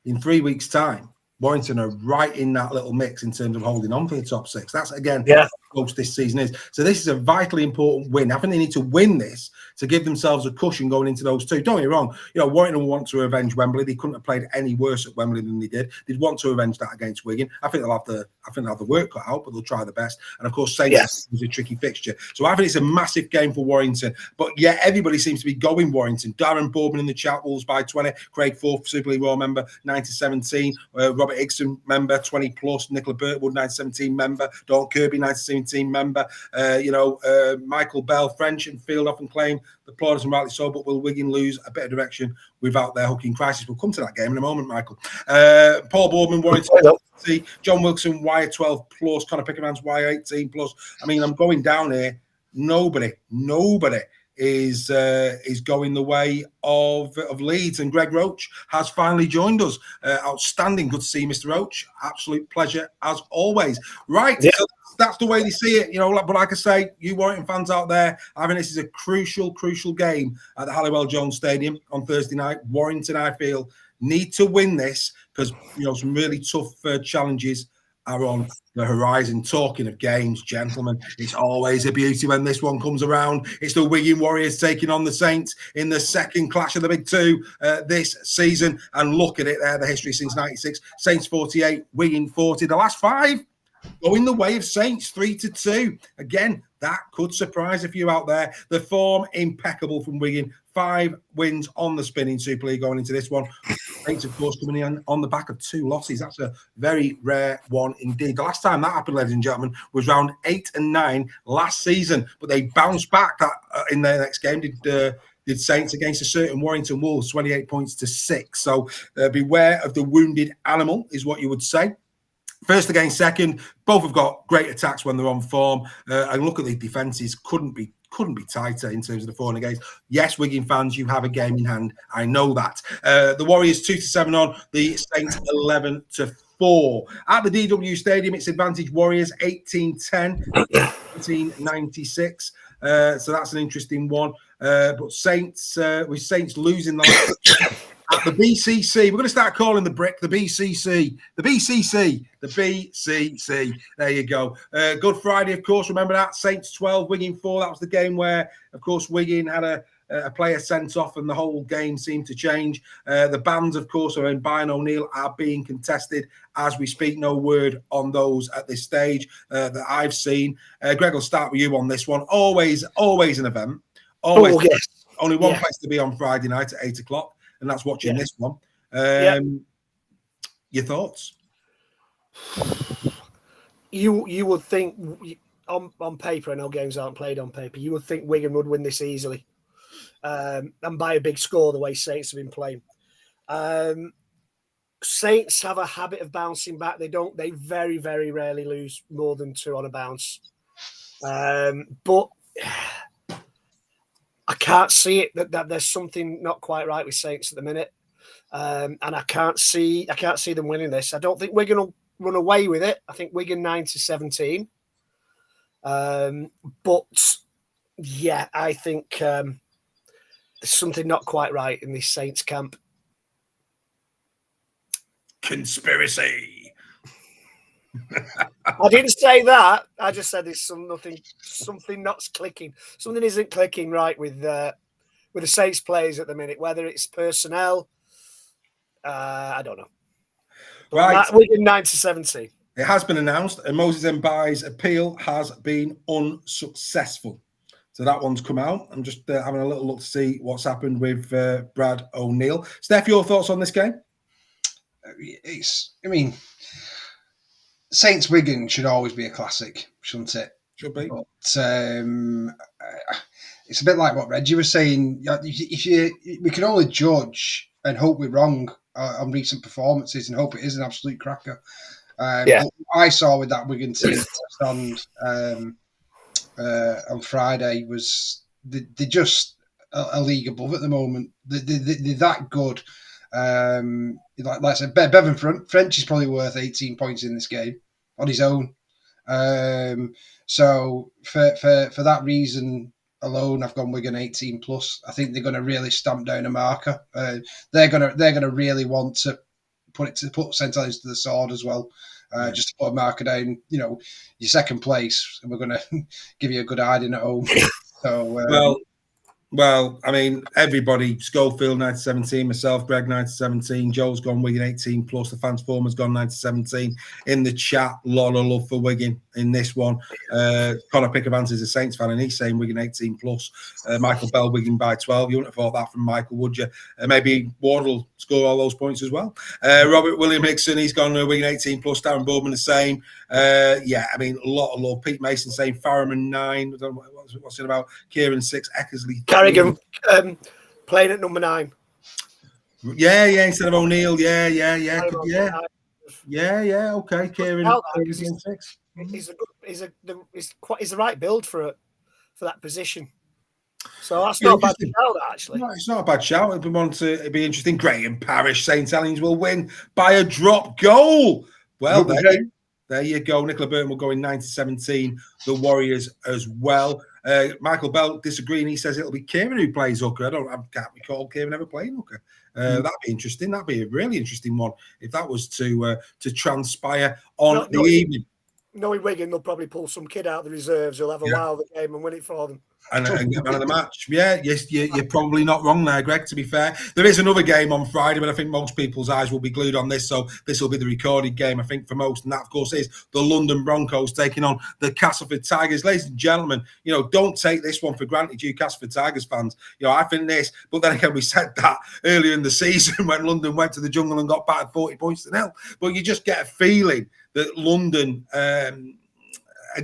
in 3 weeks' time, Warrington are right in that little mix in terms of holding on for the top 6. That's, again, how close this season is. So this is a vitally important win. I think they need to win this to give themselves a cushion going into those 2. Don't get me wrong. Warrington will want to avenge Wembley. They couldn't have played any worse at Wembley than they did. They'd want to avenge that against Wigan. I think they'll have the work cut out, but they'll try the best. And of course, Saints was a tricky fixture. So I think it's a massive game for Warrington. But yeah, everybody seems to be going Warrington. Darren Boardman in the chat, Wolves by 20. Craig Forth, Super League Raw member, 9-17. Robert Higson, member, 20 plus. Nicola Birkwood, 9-17 member. Dawn Kirby, 9-17 member. Michael Bell, French and Field often claim the plaudits, and rightly so, but will Wigan lose a bit of direction without their hooking crisis? We'll come to that game in a moment, Michael. Paul Boardman, Warrington. John Wilson, Wire 12 plus. Conor Pickerman's Wire 18 plus. I mean, I'm going down here. Nobody is going the way of Leeds, and Greg Roach has finally joined us. Outstanding. Good to see you, Mr. Roach. Absolute pleasure as always. Right. Yeah. So that's the way they see it, but like I say, you Warrington fans out there, I think this is a crucial game at the Halliwell Jones Stadium on Thursday night. Warrington, I feel, need to win this because some really tough challenges are on the horizon. Talking of games, gentlemen, it's always a beauty when this one comes around. It's the Wigan Warriors taking on the Saints in the second clash of the Big 2 this season. And look at it there, the history since 96. Saints 48, Wigan 40. The last 5 going the way of Saints, 3-2. Again, that could surprise a few out there. The form impeccable from Wigan. 5 wins on the spinning Super League going into this one. Saints, of course, coming in on the back of 2 losses. That's a very rare one indeed. The last time that happened, ladies and gentlemen, was round 8 and 9 last season. But they bounced back in their next game. Did Saints against a certain Warrington Wolves, 28 points to 6. So beware of the wounded animal, is what you would say. First against second, both have got great attacks when they're on form. And look at the defences, couldn't be tighter in terms of the for and against. Yes, Wigan fans, you have a game in hand. I know that. The Warriors 2-7 on, the Saints 11-4. At the DW Stadium, it's advantage Warriors 18-10, 17-96. So that's an interesting one. But Saints, with Saints losing the at the BCC, we're going to start calling the brick the BCC. The BCC. There you go. Good Friday, of course. Remember that? Saints 12, Wigan 4. That was the game where, of course, Wigan had a player sent off and the whole game seemed to change. The bans, of course, are in Bayern O'Neill are being contested as we speak. No word on those at this stage that I've seen. Greg, I'll start with you on this one. Always an event. Always. Oh, yes. Only one place to be on Friday night at 8 o'clock. And that's watching this one. Your thoughts? You would think on paper, I know games aren't played on paper, you would think Wigan would win this easily. And by a big score, the way Saints have been playing. Saints have a habit of bouncing back. They very, very rarely lose more than 2 on a bounce. But I can't see it that there's something not quite right with Saints at the minute, and I can't see them winning this. I don't think Wigan will run away with it. I think Wigan 9-17, but yeah, I think there's something not quite right in this Saints camp. Conspiracy. I didn't say that. I just said there's something not clicking. Something isn't clicking right with the Saints players at the minute. Whether it's personnel, I don't know. But right, Wigan 9-17. It has been announced, and Moses Mbai's appeal has been unsuccessful. So that one's come out. I'm just having a little look to see what's happened with Brad O'Neill. Steph, your thoughts on this game? Saints Wigan should always be a classic, shouldn't it? Should be. But it's a bit like what Reggie was saying. We can only judge and hope we're wrong on recent performances and hope it is an absolute cracker. What I saw with that Wigan team on Friday was they're just a league above at the moment. They're that good. Like I said, Bevan French is probably worth 18 points in this game on his own. So for that reason alone, I've gone Wigan 18 plus. I think they're going to really stamp down a marker. They're going to really want to put St. Helens to the sword as well. Just to put a marker down, your second place, and we're going to give you a good hiding at home. So Well, I mean, everybody, Schofield 90-17, myself, Greg 90-17, Joel's gone Wigan 18 plus, the Transformer's gone 90-17. In the chat, a lot of love for Wigan in this one. Connor Pickavant is a Saints fan and he's saying Wigan 18 plus. Michael Bell, Wigan by 12. You wouldn't have thought that from Michael, would you? Maybe Ward will score all those points as well. Robert William Hickson, he's gone Wigan 18 plus. Darren Boardman the same. I mean, a lot of love. Pete Mason saying Farriman 9. What's it about? Kieran 6, Eckersley. Carrigan playing at number 9. Yeah, instead of O'Neill. Yeah. Okay, Kieran 6. He's the right build for that position. So that's not a bad shout, actually. No, it's not a bad shout. It'd be interesting. Graham Parrish, St. Helens will win by a drop goal. Well, there you go. Nicola Burton will go in 90-17. The Warriors as well. Michael Bell disagreeing. He says it'll be Kieran who plays hooker. I can't recall Kieran ever playing hooker. That'd be interesting. That'd be a really interesting one if that was to transpire on the evening. Knowing Wigan, they'll probably pull some kid out of the reserves. He'll have a wild game and win it for them. And get man of the match. Yeah, yes, you're probably not wrong there, Greg, to be fair. There is another game on Friday, but I think most people's eyes will be glued on this, so this will be the recorded game, I think, for most. And that, of course, is the London Broncos taking on the Castleford Tigers. Ladies and gentlemen, don't take this one for granted, you Castleford Tigers fans. I think this, but then again, we said that earlier in the season when London went to the jungle and got battered 40 points to 0. But you just get a feeling that London are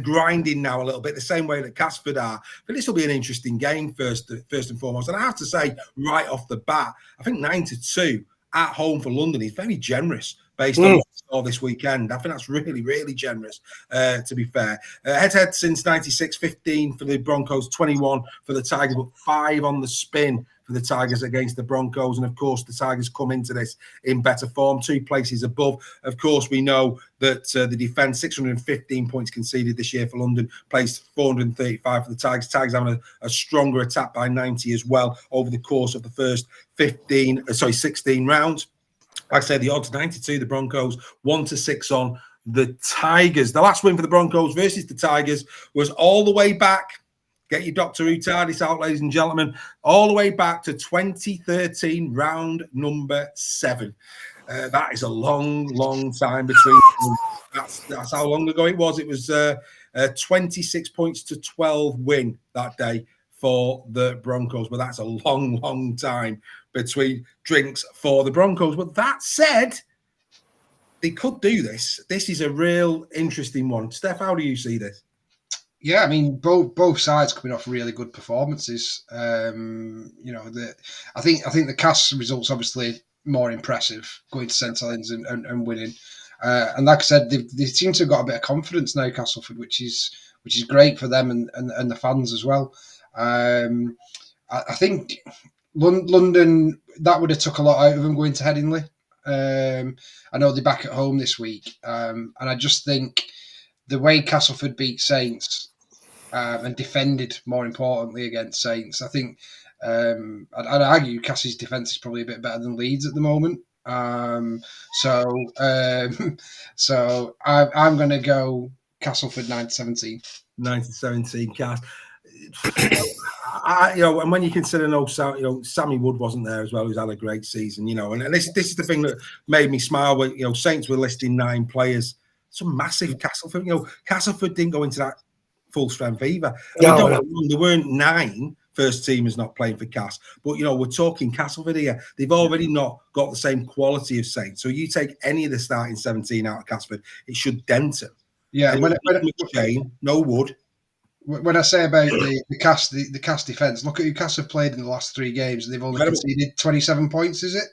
grinding now a little bit, the same way that Castleford are. But this will be an interesting game first and foremost. And I have to say, right off the bat, I think 9-2 at home for London is very generous based on what we saw this weekend. I think that's really, really generous, to be fair. Head-to-head since 96-15 for the Broncos, 21 for the Tigers, but 5 on the spin for the Tigers against the Broncos. And, of course, the Tigers come into this in better form, 2 places above. Of course, we know that the defence, 615 points conceded this year for London, placed 435 for the Tigers. Tigers having a stronger attack by 90 as well over the course of the first 16 rounds. Like I said, the odds 92, the Broncos, 1-6 on the Tigers. The last win for the Broncos versus the Tigers was all the way back. Get your Doctor Who TARDIS out, ladies and gentlemen. All the way back to 2013, round number 7. That is a long, long time between. That's how long ago it was. It was 26 points to 12 win that day for the Broncos. But that's a long, long time between drinks for the Broncos. But that said, they could do this. This is a real interesting one. Steph, how do you see this? Yeah, I mean, both sides coming off really good performances. I think the Cass results obviously more impressive, going to St. Helens and winning. And like I said, they seem to have got a bit of confidence now, Castleford, which is great for them and the fans as well. I think London, that would have took a lot out of them going to Headingley. I know they're back at home this week, and I just think the way Castleford beat Saints and defended, more importantly, against Saints, I think I'd argue Cassie's defence is probably a bit better than Leeds at the moment. So I'm going to go Castleford 9-17. 9-17, Cass. And when you consider Sammy Wood wasn't there as well, who's had a great season, and this is the thing that made me smile. When Saints were listing 9 players, some massive Castleford. Castleford didn't go into that full strength either. There weren't 9 first team is not playing for Cass. But, we're talking Castleford here. They've already not got the same quality of Saints. So you take any of the starting 17 out of Castleford, it should dent them. Yeah, no wood. When I say about the Cass defence, look at who Cass have played in the last 3 games, and they've only conceded 27 points, is it?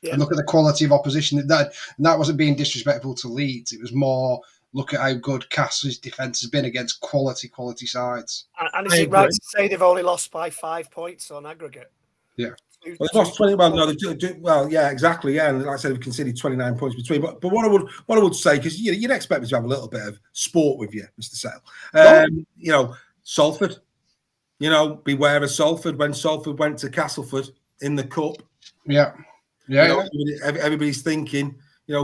Yeah. And look at the quality of opposition. That wasn't being disrespectful to Leeds. It was more, look at how good Cass's defence has been against quality sides. And is it right to say they've only lost by 5 points on aggregate? Yeah. Well, they've lost 20. Yeah, exactly. Yeah, and like I said, they've conceded 29 points between. But what I would say, because you'd expect me to have a little bit of sport with you, Mr. Sale. Salford. Beware of Salford when Salford went to Castleford in the cup. Yeah. Everybody's thinking,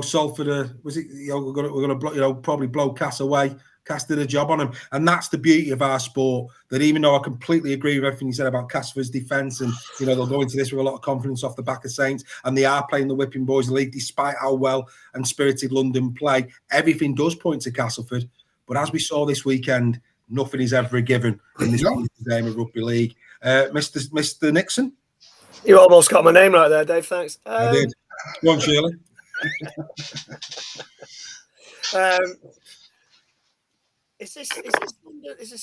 Salford. We're going to probably blow Cass away. Cass did a job on him, and that's the beauty of our sport. That even though I completely agree with everything you said about Castleford's defence, and they'll go into this with a lot of confidence off the back of Saints, and they are playing the Whipping Boys League despite how well and spirited London play. Everything does point to Castleford, but as we saw this weekend, nothing is ever a given in this game of rugby league. Mr. Nixon, you almost got my name right there, Dave. Thanks. I did. Go on, Shirley. Is this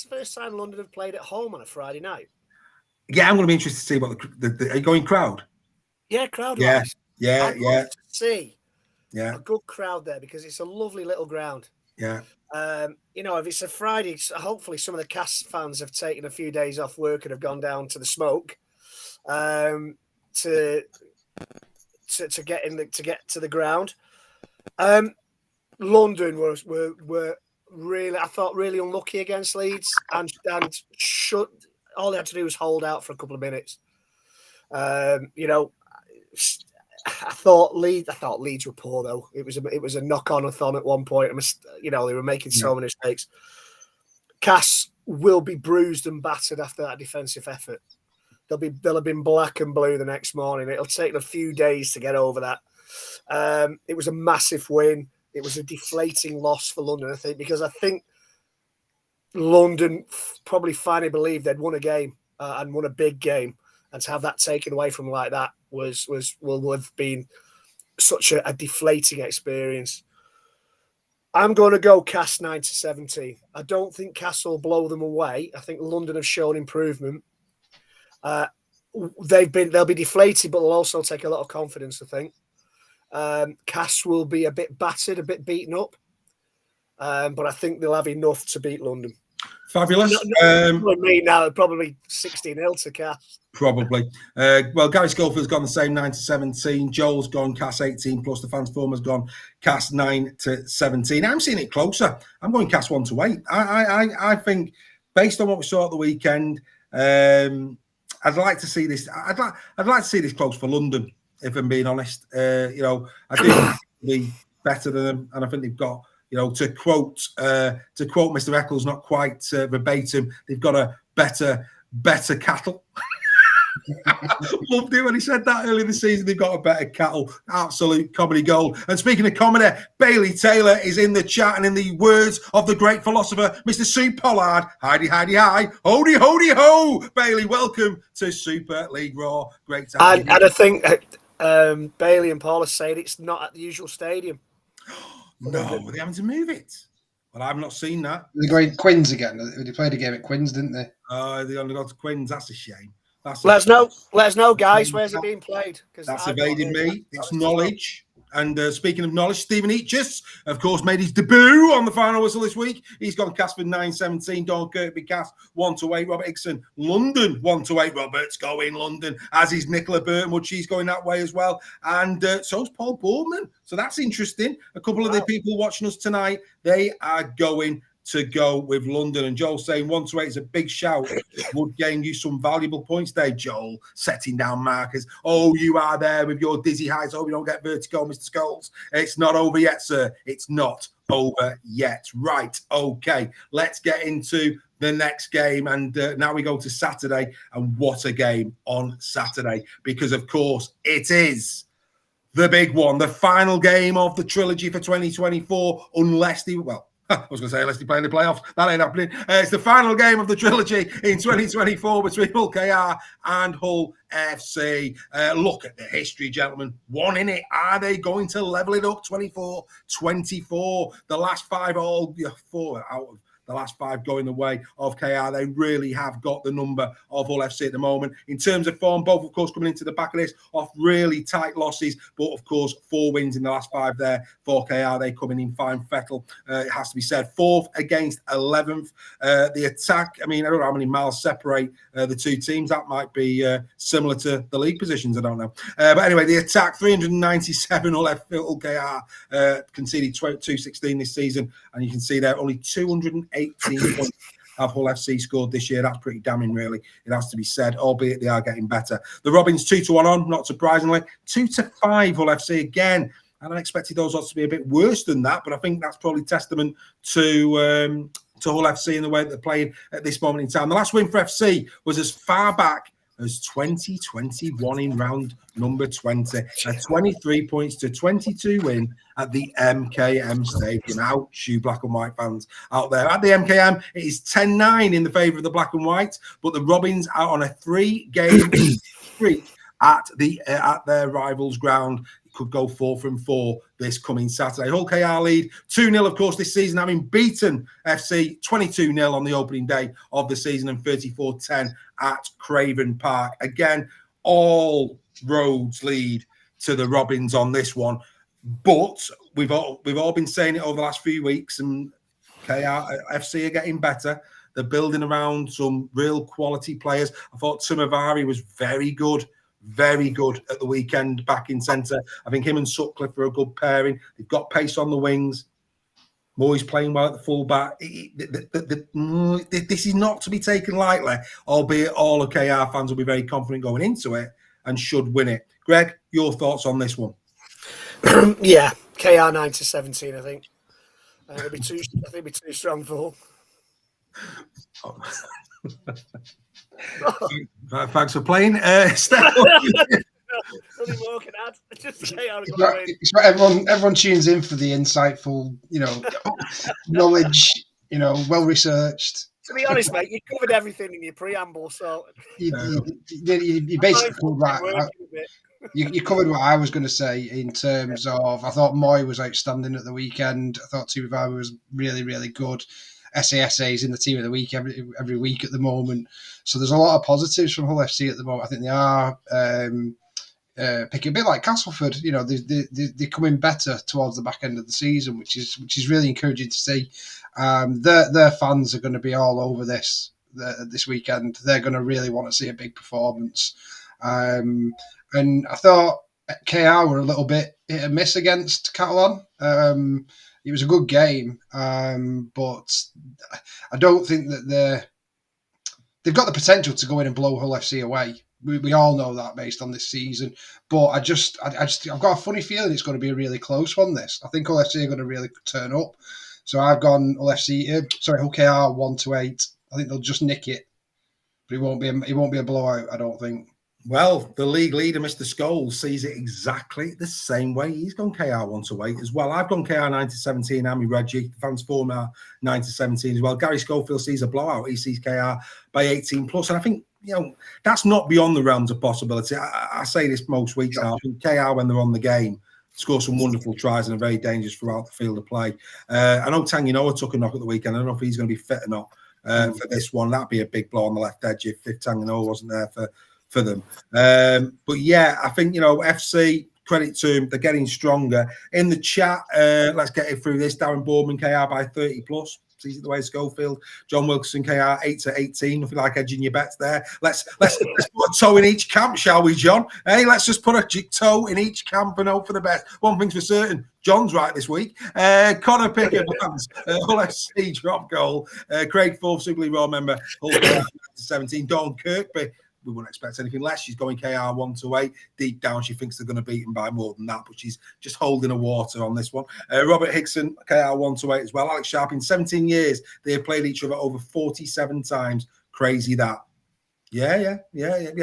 the first time London have played at home on a Friday night? Yeah, I'm going to be interested to see what the are you going crowd? Yeah, crowd. Yeah. To see a good crowd there because it's a lovely little ground. Yeah. If it's a Friday, hopefully some of the Cass fans have taken a few days off work and have gone down to the smoke to get to the ground. London were really, I thought, really unlucky against Leeds, and all they had to do was hold out for a couple of minutes. I thought Leeds were poor though. It was a knock-on-a-thon at one point. They were making so many mistakes. Cass will be bruised and battered after that defensive effort. They'll have been black and blue the next morning. It'll take them a few days to get over that. It was a massive win. It was a deflating loss for London, I think, because I think London probably finally believed they'd won a game and won a big game, and to have that taken away from like that will have been such a deflating experience. I'm going to go Cass 9-17. I don't think Cass will blow them away. I think London have shown improvement. They'll be deflated, but they'll also take a lot of confidence, I think. Cass will be a bit battered, a bit beaten up, but I think they'll have enough to beat London. Fabulous. Probably 16-0 to Cass. Probably. Well, Gary Schofields gone the same 9-17. Joel's gone Cass 18 plus. The fans former's gone Cass 9-17. I'm seeing it closer. I'm going Cass 1-8. I think based on what we saw at the weekend, I'd like to see this. I'd like to see this close for London. If I'm being honest, I do think be better than them, and I think they've got, to quote Mr. Eccles, not quite verbatim, they've got a better cattle. Loved it when he said that earlier this season. They've got a better cattle. Absolute comedy gold. And speaking of comedy, Bailey Taylor is in the chat, and in the words of the great philosopher, Mr. Sue Pollard, hidey, hidey, hi, hody, hody, ho. Bailey, welcome to Super League Raw. Great to have you. And I think Bailey and Paul are saying it's not at the usual stadium. No, they're having to move it. Well, I've not seen that. They're going Quins again. They played a game at Quins, didn't they? They only got to Quins. That's a shame. Let us know, guys. Where's it being played? That's evading me. It's knowledge. And speaking of knowledge, Stephen Eachus, of course, made his debut on the final whistle this week. He's gone Castleford 9-17. Don Kirkby Cass 1-8. Robert Hickson, London 1-8. Robert's going London, as is Nicola Burtonwood. She's going that way as well. And so's Paul Boardman. So that's interesting. A couple of the people watching us tonight, they are going to go with London. And Joel saying 1-8 is a big shout. Would gain you some valuable points there, Joel, setting down markers. Oh, you are there with your dizzy heights. I hope you don't get vertigo, Mr. Scholes. It's not over yet, sir. It's not over yet. Right, okay. Let's get into the next game. And now we go to Saturday. And what a game on Saturday. Because, of course, it is the big one. The final game of the trilogy for 2024. Unless I was going to say, unless they play in the playoffs, that ain't happening. It's the final game of the trilogy in 2024 between Hull KR and Hull FC. Look at the history, gentlemen. One in it. Are they going to level it up? 24-24. The last 5 all 4 out of the last 5 going the way of KR. They really have got the number of Hull FC at the moment. In terms of form, both, of course, coming into the back of this off really tight losses, but, of course, 4 wins in the last 5 there for KR. They coming in fine fettle, it has to be said. 4th against 11th. The attack, I mean, I don't know how many miles separate the 2 teams. That might be similar to the league positions, I don't know. But anyway, the attack, 397 Hull KR, conceded 216 this season, and you can see there only 218 points have Hull FC scored this year. That's pretty damning, really. It has to be said, albeit they are getting better. The Robins 2-1 on, not surprisingly. 2-5 Hull FC again. And I expected those odds to be a bit worse than that, but I think that's probably testament to Hull FC in the way that they're playing at this moment in time. The last win for FC was as far back as 2021 in round number 20. A 23 points to 22 win at the MKM Stadium. Ouch, you black and white fans out there. At the MKM, it is 10-9 in the favour of the black and whites, but the Robins are on a 3-game streak at their rivals' ground. Could go 4 from 4 this coming Saturday. Hull KR lead 2-0, of course, this season, having beaten FC 22-0 on the opening day of the season and 34-10 at Craven Park. Again, all roads lead to the Robins on this one, but we've all been saying it over the last few weeks, and FC are getting better. They're building around some real quality players. I thought Tumavari was very good at the weekend back in centre. I think him and Sutcliffe are a good pairing. They've got pace on the wings. Moyes playing well at the full-back. This is not to be taken lightly, albeit all of KR fans will be very confident going into it and should win it. Greg, your thoughts on this one? Yeah, KR 9-17, I think. It'll be too strong for Hull. Thanks for playing. Steph, it's what everyone tunes in for, the insightful, knowledge, well researched. To be honest, mate, you covered everything in your preamble, so you basically covered right. You covered what I was going to say in terms of, I thought Moy was outstanding at the weekend. I thought Tuivasa was really, really good. SASA is in the team of the week every week at the moment. So there's a lot of positives from Hull FC at the moment. I think they are picking a bit like Castleford. They're coming better towards the back end of the season, which is really encouraging to see. Their fans are going to be all over this weekend. They're going to really want to see a big performance. And I thought KR were a little bit hit and miss against Catalan. It was a good game, but I don't think that they've got the potential to go in and blow Hull FC away. We all know that based on this season, but I've got a funny feeling it's going to be a really close one. This, I think Hull FC are going to really turn up. So I've gone Hull KR 1-8. I think they'll just nick it, but it won't be a blowout. I don't think. Well, the league leader, Mr. Scholes, sees it exactly the same way. He's gone KR 1-8 as well. I've gone KR 9-17. Amy Reggie, the fans for now 9-17 as well. Gary Schofield sees a blowout. He sees KR by 18+. And I think, that's not beyond the realms of possibility. I say this most weeks now. I think KR, when they're on the game, score some wonderful tries and are very dangerous throughout the field of play. I know Tanginoa took a knock at the weekend. I don't know if he's going to be fit or not for this one. That'd be a big blow on the left edge if Tanginoa wasn't there for them. But yeah, I think, FC, credit to them, they're getting stronger. In the chat, let's get it through this. Darren Boardman, KR by 30+. Sees it the way Schofield. John Wilkinson, KR 8-18. Nothing like edging your bets there. Let's put a toe in each camp, shall we, John? Hey, let's just put a toe in each camp and hope for the best. One thing's for certain, John's right this week. Connor Pickett, Hull FC drop goal. Craig Forth, Super League Royal member, Hull 17. Dawn Kirkby, we wouldn't expect anything less. She's going KR 1-8. Deep down, she thinks they're going to beat them by more than that, but she's just holding her water on this one. Robert Hickson, KR 1-8 as well. Alex Sharp, in 17 years, they have played each other over 47 times. Crazy that. Yeah.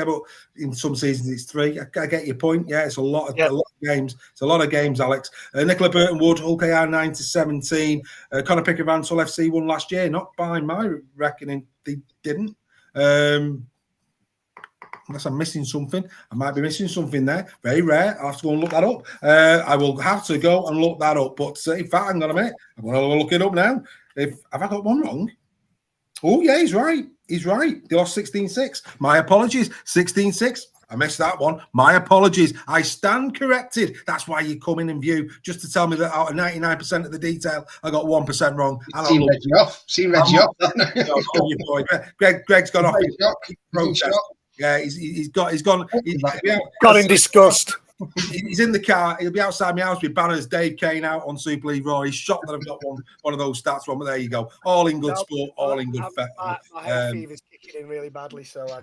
But in some seasons it's 3. I get your point. Yeah, it's a lot of games. It's a lot of games, Alex. Nicola Burton Wood, Hull KR 9-17. Conor Pickett Vansall FC won last year. Not by my reckoning, they didn't. Unless I'm missing something. I might be missing something there. Very rare. I'll have to go and look that up. I will have to go and look that up. But in fact, hang on a minute. I'm going to look it up now. Have I got one wrong? Oh, yeah, he's right. He's right. They lost 16-6. My apologies. 16-6. I missed that one. My apologies. I stand corrected. That's why you come in and view, just to tell me that out of 99% of the detail, I got 1% wrong. Seen Reggie off. Greg's gone off. Yeah, he's gone. Got in disgust. He's in the car. He'll be outside my house with banners. Dave Kane out on Super League Raw. He's shocked that I've got one of those stats wrong. But there you go. All in good sport. All in good. My health fever's kicking in really badly, so I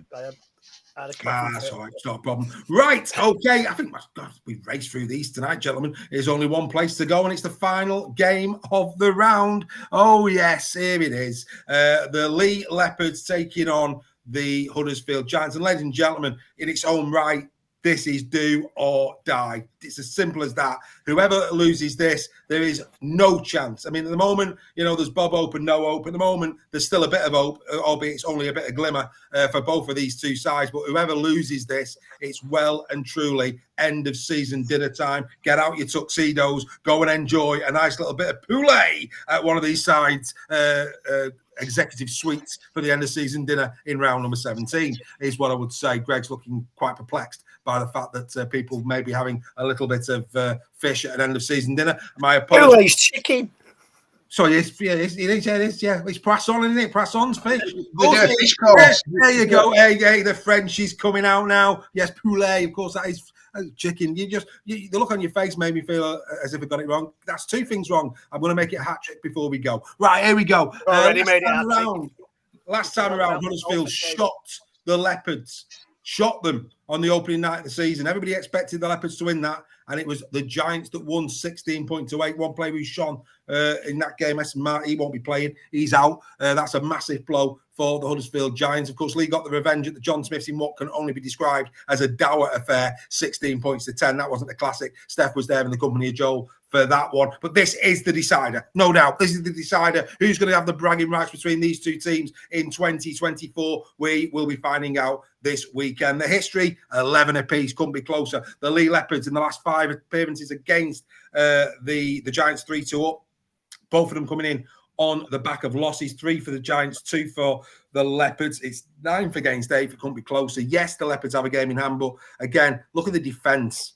had a coffee. That's all right. It's not a problem. Right. Okay. I think we raced through these tonight, gentlemen. There's only one place to go, and it's the final game of the round. Oh yes, here it is. The Lee Leopards taking on the Huddersfield Giants. And ladies and gentlemen, in its own right, this is do or die. It's as simple as that. Whoever loses this, there is no chance. I mean, at the moment, there's Bob hope and no hope. At the moment, there's still a bit of hope, albeit it's only a bit of glimmer for both of these two sides. But whoever loses this, it's well and truly end of season dinner time. Get out your tuxedos, go and enjoy a nice little bit of poulet at one of these sides. Executive suites for the end of season dinner in round number 17 is what I would say. Greg's looking quite perplexed by the fact that people may be having a little bit of fish at an end of season dinner. My apologies. Chicken. Sorry, it is. It's Poisson, isn't it? Poisson's fish. Fish course. There you go. Hey, the French is coming out now. Yes, poulet. Of course, that is chicken. The look on your face made me feel as if I got it wrong. That's 2 things wrong. I'm going to make it a hat trick before we go. Right, here we go. Last time around, Huddersfield shot the Leopards. Shot them on the opening night of the season. Everybody expected the Leopards to win that, and it was the Giants that won 16-8. One player who's shone in that game, he won't be playing. He's out. That's a massive blow for the Huddersfield Giants. Of course, Lee got the revenge at the John Smiths in what can only be described as a dour affair, 16-10. That wasn't a classic. Steph was there in the company of Joel for that one. But this is the decider. No doubt. This is the decider. Who's going to have the bragging rights between these two teams in 2024? We will be finding out this weekend. The history, 11 apiece. Couldn't be closer. The Lee Leopards in the last 5 appearances against the Giants, 3-2 up. Both of them coming in on the back of losses, 3 for the Giants, 2 for the Leopards. It's 9 for against 8. It couldn't be closer. Yes, the Leopards have a game in hand, but again, look at the defence.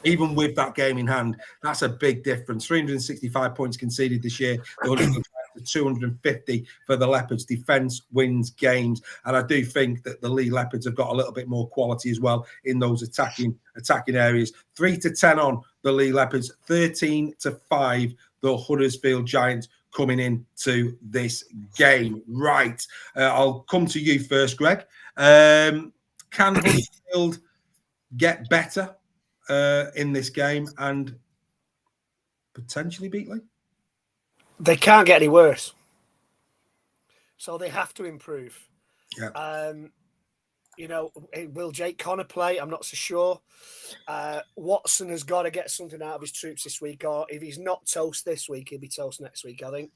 Even with that game in hand, that's a big difference. 365 points conceded this year. 250 for the Leopards. Defence wins games. And I do think that the Lee Leopards have got a little bit more quality as well in those attacking areas. 3-10 on the Lee Leopards. 13-5 the Huddersfield Giants coming into this game. Right. I'll come to you first, Greg. Can Huddersfield get better in this game and potentially beat Lee? They can't get any worse. So they have to improve. Yeah. Will Jake Connor play? I'm not so sure. Watson has got to get something out of his troops this week, or if he's not toast this week, he'll be toast next week, I think.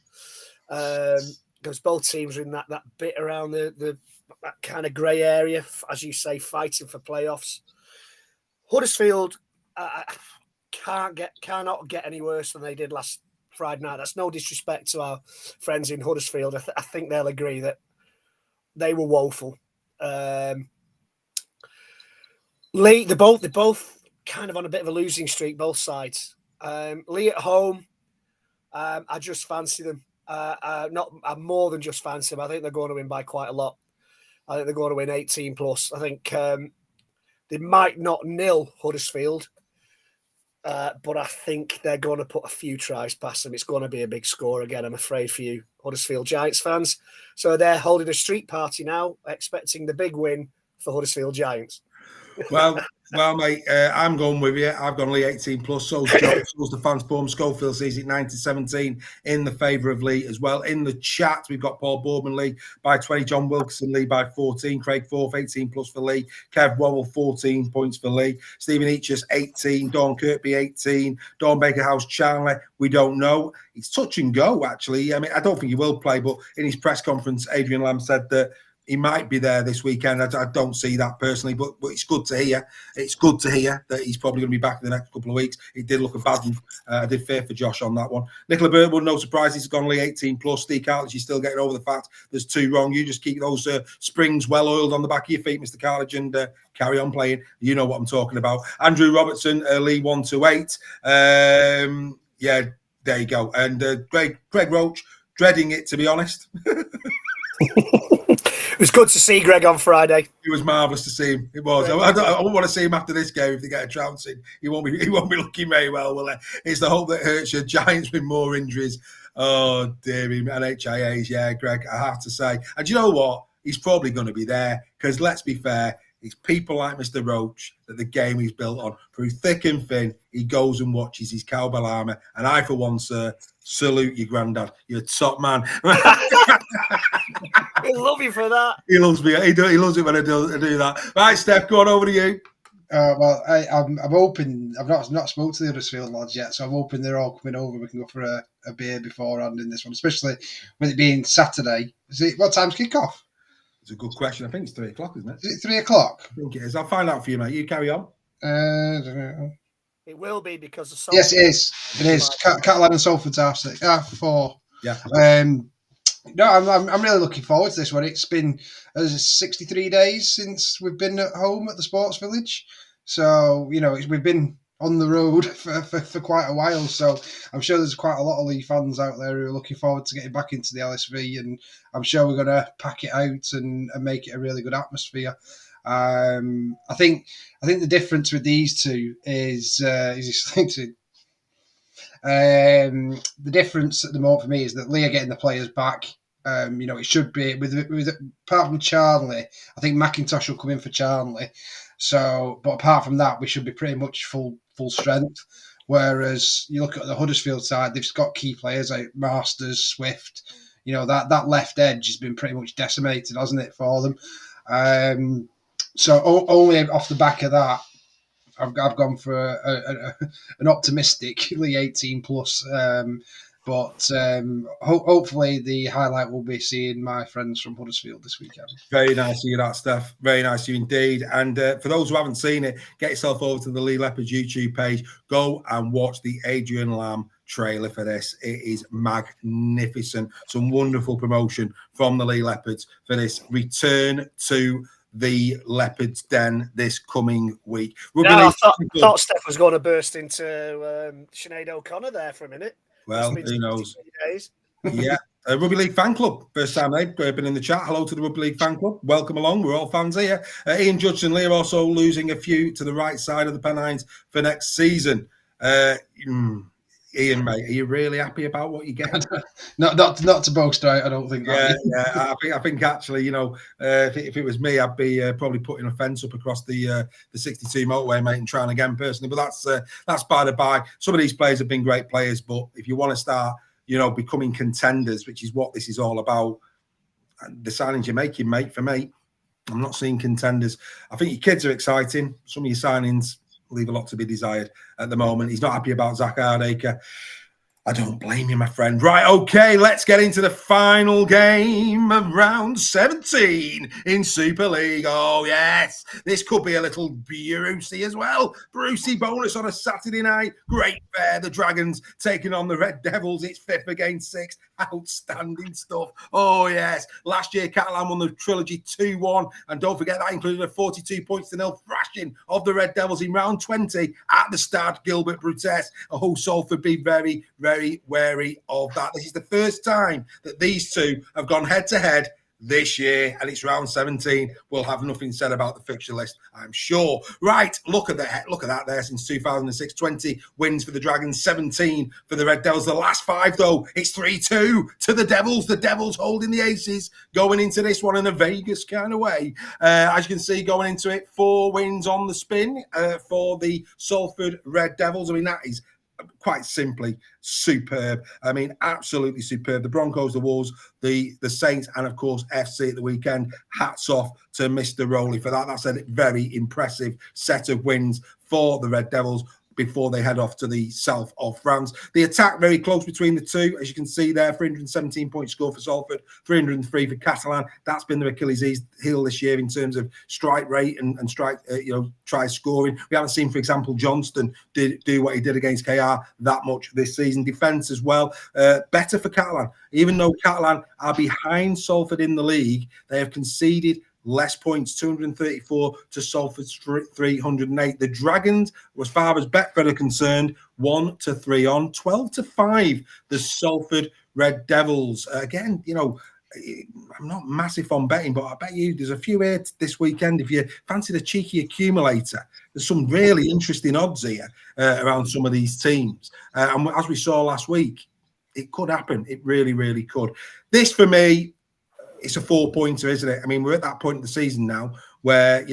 Because both teams are in that bit around that kind of grey area, as you say, fighting for playoffs. Huddersfield cannot get any worse than they did last Friday night. That's no disrespect to our friends in Huddersfield. I think they'll agree that they were woeful. Lee, they're both kind of on a bit of a losing streak, both sides. Lee at home, I just fancy them. I more than just fancy them. I think they're going to win by quite a lot. I think they're going to win 18 plus. I think they might not nil Huddersfield, but I think they're going to put a few tries past them. It's going to be a big score again, I'm afraid, for you Huddersfield Giants fans. So they're holding a street party now, expecting the big win for Huddersfield Giants. Well, Well, mate, I'm going with you. I've gone Lee 18 plus. So's Joe. So's the fans form. Schofield sees it 9-17 in the favour of Lee as well. In the chat, we've got Paul Boardman Lee by 20, John Wilkinson Lee by 14, Craig Forth 18 plus for Lee, Kev Wowell 14 points for Lee, Stephen Eachus 18, Dawn Kirkby 18, Dawn Bakerhouse Charlie. We don't know. It's touch and go, actually. I mean, I don't think he will play, but in his press conference, Adrian Lamb said that he might be there this weekend. I don't see that personally, but it's good to hear. It's good to hear that he's probably going to be back in the next couple of weeks. It did look a bad one. I did fear for Josh on that one. Nicola Burwood, no surprise, he's gone Lee 18 plus. Steve Cartledge, he's still getting over the fact there's 2 wrong. You just keep those springs well oiled on the back of your feet, Mr. Cartledge, and carry on playing. You know what I'm talking about. Andrew Robertson, Lee 128. Yeah, there you go. And Greg Roach, dreading it, to be honest. It was good to see Greg on Friday. It was marvellous to see him. It was. I won't want to see him after this game if they get a trouncing. He won't be looking very well, will he? It's the hope that hurts you. Giants with more injuries. Oh, dear me. And HIAs, yeah, Greg, I have to say. And you know what? He's probably going to be there because, let's be fair, it's people like Mr. Roach that the game is built on. Through thick and thin, he goes and watches his cowbell armour. And I, for one, sir, salute your granddad. You're a top man. I love you for that. He loves me. He loves it when I do that. Right, Steph, go on over to you. Well, I'm hoping I've not spoken to the Huddersfield lads yet, so I'm hoping they're all coming over. We can go for a beer beforehand in this one, especially with it being Saturday. What time's kick off? It's a good question. I think it's 3 o'clock, isn't it? Is it 3 o'clock? I think it is. I'll find out for you, mate. You carry on. I don't know. It will be because of Yes, it is. It is. Catalan and Salford's half 4. Yeah. No, I'm really looking forward to this one. It's been 63 days since we've been at home at the Sports Village, so we've been on the road for quite a while. So I'm sure there's quite a lot of Lee fans out there who are looking forward to getting back into the LSV, and I'm sure we're going to pack it out and make it a really good atmosphere. I think the difference with these two is the difference at the moment for me is that Lee are getting the players back. It should be with apart from Charlie, I think McIntosh will come in for Charlie. So, but apart from that, we should be pretty much full strength. Whereas you look at the Huddersfield side, they've got key players like Masters, Swift. That left edge has been pretty much decimated, hasn't it, for them? So only off the back of that, I've gone for an optimistic Lee 18 plus. But hopefully the highlight will be seeing my friends from Huddersfield this weekend. Very nice of you, that, Steph. Very nice of you indeed. And for those who haven't seen it, get yourself over to the Lee Leopards YouTube page. Go and watch the Adrian Lamb trailer for this. It is magnificent. Some wonderful promotion from the Lee Leopards for this return to the Leopards Den this coming week. I thought Steph was going to burst into Sinead O'Connor there for a minute. Well, who knows? Yeah. Rugby League Fan Club. First time they've been in the chat. Hello to the Rugby League Fan Club. Welcome along. We're all fans here. Ian Judson Lee are also losing a few to the right side of the Pennines for next season. Ian, mate, are you really happy about what you get? not to boast, I don't think. Yeah. I think actually, if it was me, I'd be probably putting a fence up across the 62 motorway, mate, and trying again personally. But that's by the by. Some of these players have been great players, but if you want to start, becoming contenders, which is what this is all about, the signings you're making, mate, for me, I'm not seeing contenders. I think your kids are exciting. Some of your signings leave a lot to be desired at the moment. He's not happy about Zach Hardacre. I don't blame you, my friend. Right, okay, let's get into the final game of round 17 in Super League. Oh, yes, this could be a little Brucey as well. Brucey bonus on a Saturday night. Great fair. The Dragons taking on the Red Devils. It's 5th against 6th. Outstanding stuff. Oh, yes. Last year, Catalan won the trilogy 2-1. And don't forget, that included a 42-0 thrashing of the Red Devils in round 20 at the Stade Gilbert Brutes. Oh, Salford be very, very wary of that. This is the first time that these two have gone head-to-head this year, and it's round 17. We'll have nothing said about the fixture list, I'm sure. Right, look at that there since 2006. 20 wins for the Dragons, 17 for the Red Devils. The last 5, though, it's 3-2 to the Devils. The Devils holding the aces going into this one in a Vegas kind of way. As you can see, going into it, 4 wins on the spin for the Salford Red Devils. I mean, that is quite simply superb. I mean, absolutely superb. The Broncos, the Wolves, the Saints, and of course FC at the weekend. Hats off to Mr. Rowley for that. That's a very impressive set of wins for the Red Devils before they head off to the south of France. The attack very close between the two, as you can see there. 317 point score for Salford, 303 for Catalan. That's been their Achilles heel this year in terms of strike rate and strike, try scoring. We haven't seen, for example, Johnston do what he did against KR that much this season. Defence as well, better for Catalan. Even though Catalan are behind Salford in the league, they have conceded less points, 234 to Salford's 308. The Dragons, as far as Betfred are concerned, 1-3 on, 12-5. The Salford Red Devils. Again, I'm not massive on betting, but I bet you there's a few here this weekend. If you fancy the cheeky accumulator, there's some really interesting odds here around some of these teams. And as we saw last week, it could happen. It really, really could. This, for me, it's a 4-pointer, isn't it? I mean, we're at that point in the season now where,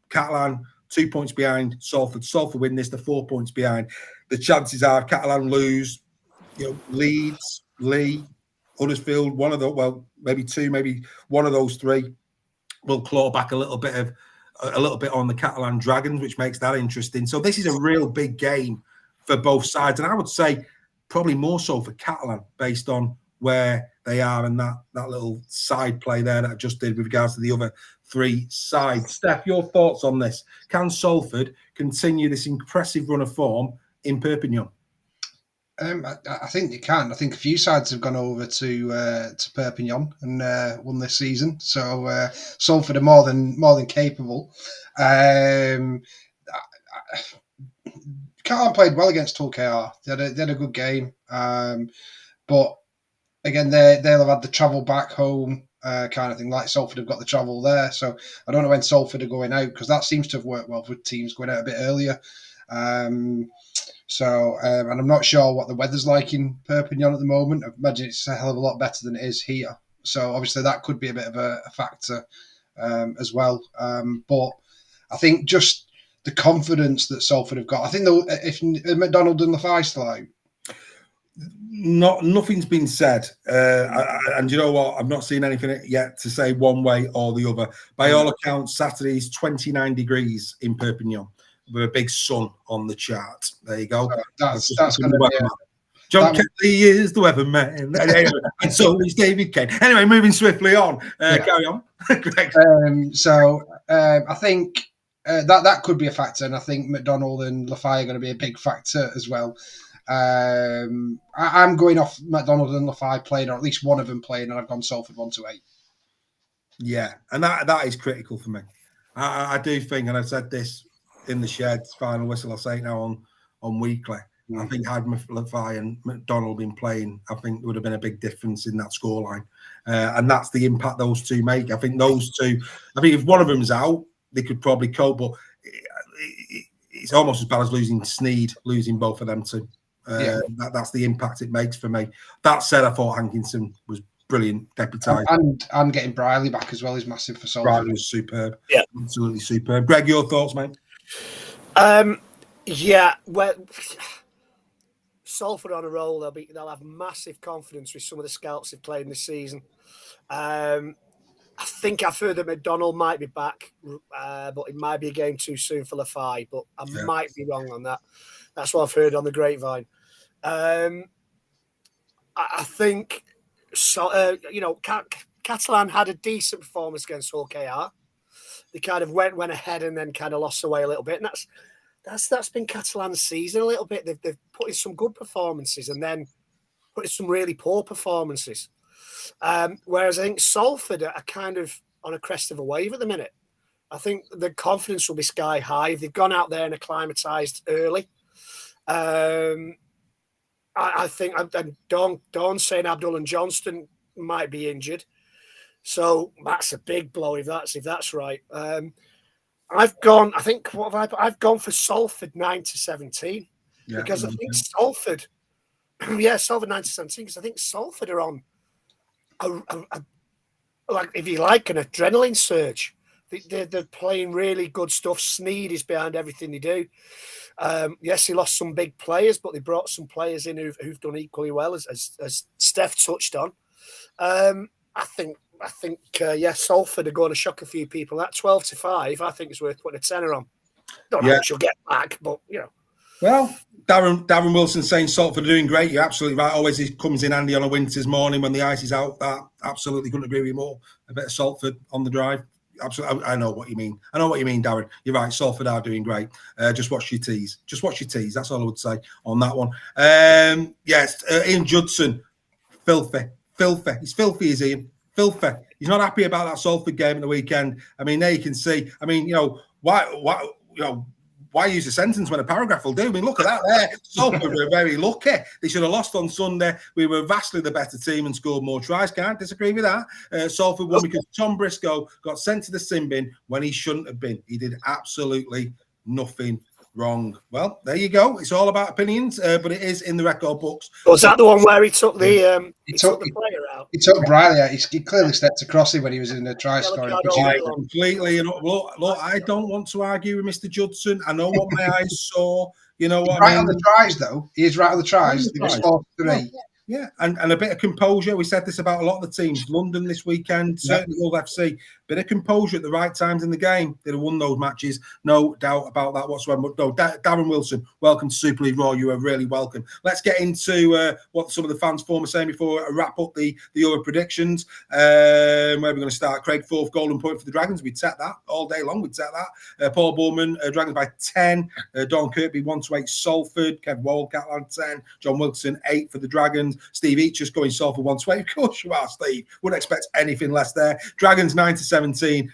Catalan 2 points behind Salford. Salford win this, the 4 points behind. The chances are Catalan lose, Leeds, Lee, Huddersfield, maybe 2, maybe one of those 3 will claw back a little bit on the Catalan Dragons, which makes that interesting. So this is a real big game for both sides. And I would say probably more so for Catalan based on where they are and that little side play there that I just did with regards to the other 3 sides. Steph, your thoughts on this? Can Salford continue this impressive run of form in Perpignan? I think they can. I think a few sides have gone over to Perpignan and won this season. So Salford are more than capable. Catalan played well against Hull KR. They had a good game, but again, they'll have had the travel back home kind of thing, like Salford have got the travel there. So I don't know when Salford are going out, because that seems to have worked well with teams going out a bit earlier. And I'm not sure what the weather's like in Perpignan at the moment. I imagine it's a hell of a lot better than it is here. So obviously that could be a bit of a factor as well. But I think just the confidence that Salford have got. I think if McDonald and Lafay still out. Nothing's been said, and you know what? I've not seen anything yet to say one way or the other. By all accounts, Saturday's 29 degrees in Perpignan with a big sun on the chart. There you go. That's going to be. John Kelly is the weatherman, and so is David Kane. Anyway, moving swiftly on. Carry on. I think that could be a factor, and I think McDonald and Lafay are going to be a big factor as well. I'm going off McDonald and Lafay playing, or at least one of them playing, and I've gone Salford 1-8. Yeah, and that is critical for me. I do think, and I've said this in the shed, final whistle, I'll say it now on weekly. I think had Lafay and McDonald been playing, I think there would have been a big difference in that scoreline. And that's the impact those two make. I think those two, if one of them's out, they could probably cope, but it's almost as bad as losing Sneed, losing both of them too. That's the impact it makes for me. That said, I thought Hankinson was brilliant, deputised. And getting Briley back as well is massive for Salford. Briley was superb. Yeah, absolutely superb. Greg, your thoughts, mate? Salford on a roll. They'll have massive confidence with some of the scouts they've played in this season. I think I've heard that McDonald might be back, but it might be a game too soon for Lafay. But I might be wrong on that. That's what I've heard on the grapevine. I think Catalan had a decent performance against Hull KR. They kind of went ahead and then kind of lost away a little bit, and that's been Catalan's season a little bit. They've put in some good performances and then put in some really poor performances. Whereas I think Salford are kind of on a crest of a wave at the minute. I think the confidence will be sky high. They've gone out there and acclimatised early. I think Dawn saying Abdul and Johnston might be injured. So that's a big blow if that's right. I've gone. I think what have I've gone for Salford 9-17 because I think Salford. Yeah, Salford 9-17 because I think Salford are on a like, if you like, an adrenaline surge. They're playing really good stuff. Sneed is behind everything they do. Yes, he lost some big players, but they brought some players in who've done equally well, as Steph touched on. I think, Salford are going to shock a few people. That 12-5, I think, is worth putting a tenner on. Don't know how much you'll get back, but Well, Darren Wilson saying Salford are doing great. You're absolutely right. Always it comes in handy on a winter's morning when the ice is out. That absolutely couldn't agree with you more. A bit of Salford on the drive. Absolutely, I know what you mean. I know what you mean, Darren. You're right. Salford are doing great. Just watch your tees. Just watch your tees. That's all I would say on that one. Yes, Ian Judson, filthy. He's filthy, is Ian? Filthy. He's not happy about that Salford game at the weekend. I mean, there you can see. I mean, why use a sentence when a paragraph will do? I mean, look at that there. Salford were very lucky. They should have lost on Sunday. We were vastly the better team and scored more tries. Can't disagree with that. Salford won because Tom Briscoe got sent to the sin bin when he shouldn't have been. He did absolutely nothing wrong. Well, there you go. It's all about opinions, but it is in the record books. Was that the one where he took the took the player out? He took Briley out. He clearly stepped across him when he was in the try scoring. Completely. Look, I don't want to argue with Mr. Judson. I know what my eyes saw. You know what I mean? Right on the tries, though. He is right on the tries. He was 4-3. Yeah, and a bit of composure. We said this about a lot of the teams. London this weekend, certainly Hull FC. Bit of composure at the right times in the game. They'd have won those matches. No doubt about that whatsoever. But no, Darren Wilson, welcome to Super League Raw. You are really welcome. Let's get into what some of the fans form are saying before I wrap up the Euro predictions. Where we're going to start. Craig, 4th golden point for the Dragons. We'd set that all day long. We'd set that. Paul Bullman, Dragons by 10. Don Kirkby, 1-8 Salford. Kev Wildcat on 10. John Wilson, 8 for the Dragons. Steve Eachus going Salford 1-8. Of course you are, Steve. Wouldn't expect anything less there. Dragons 9-17.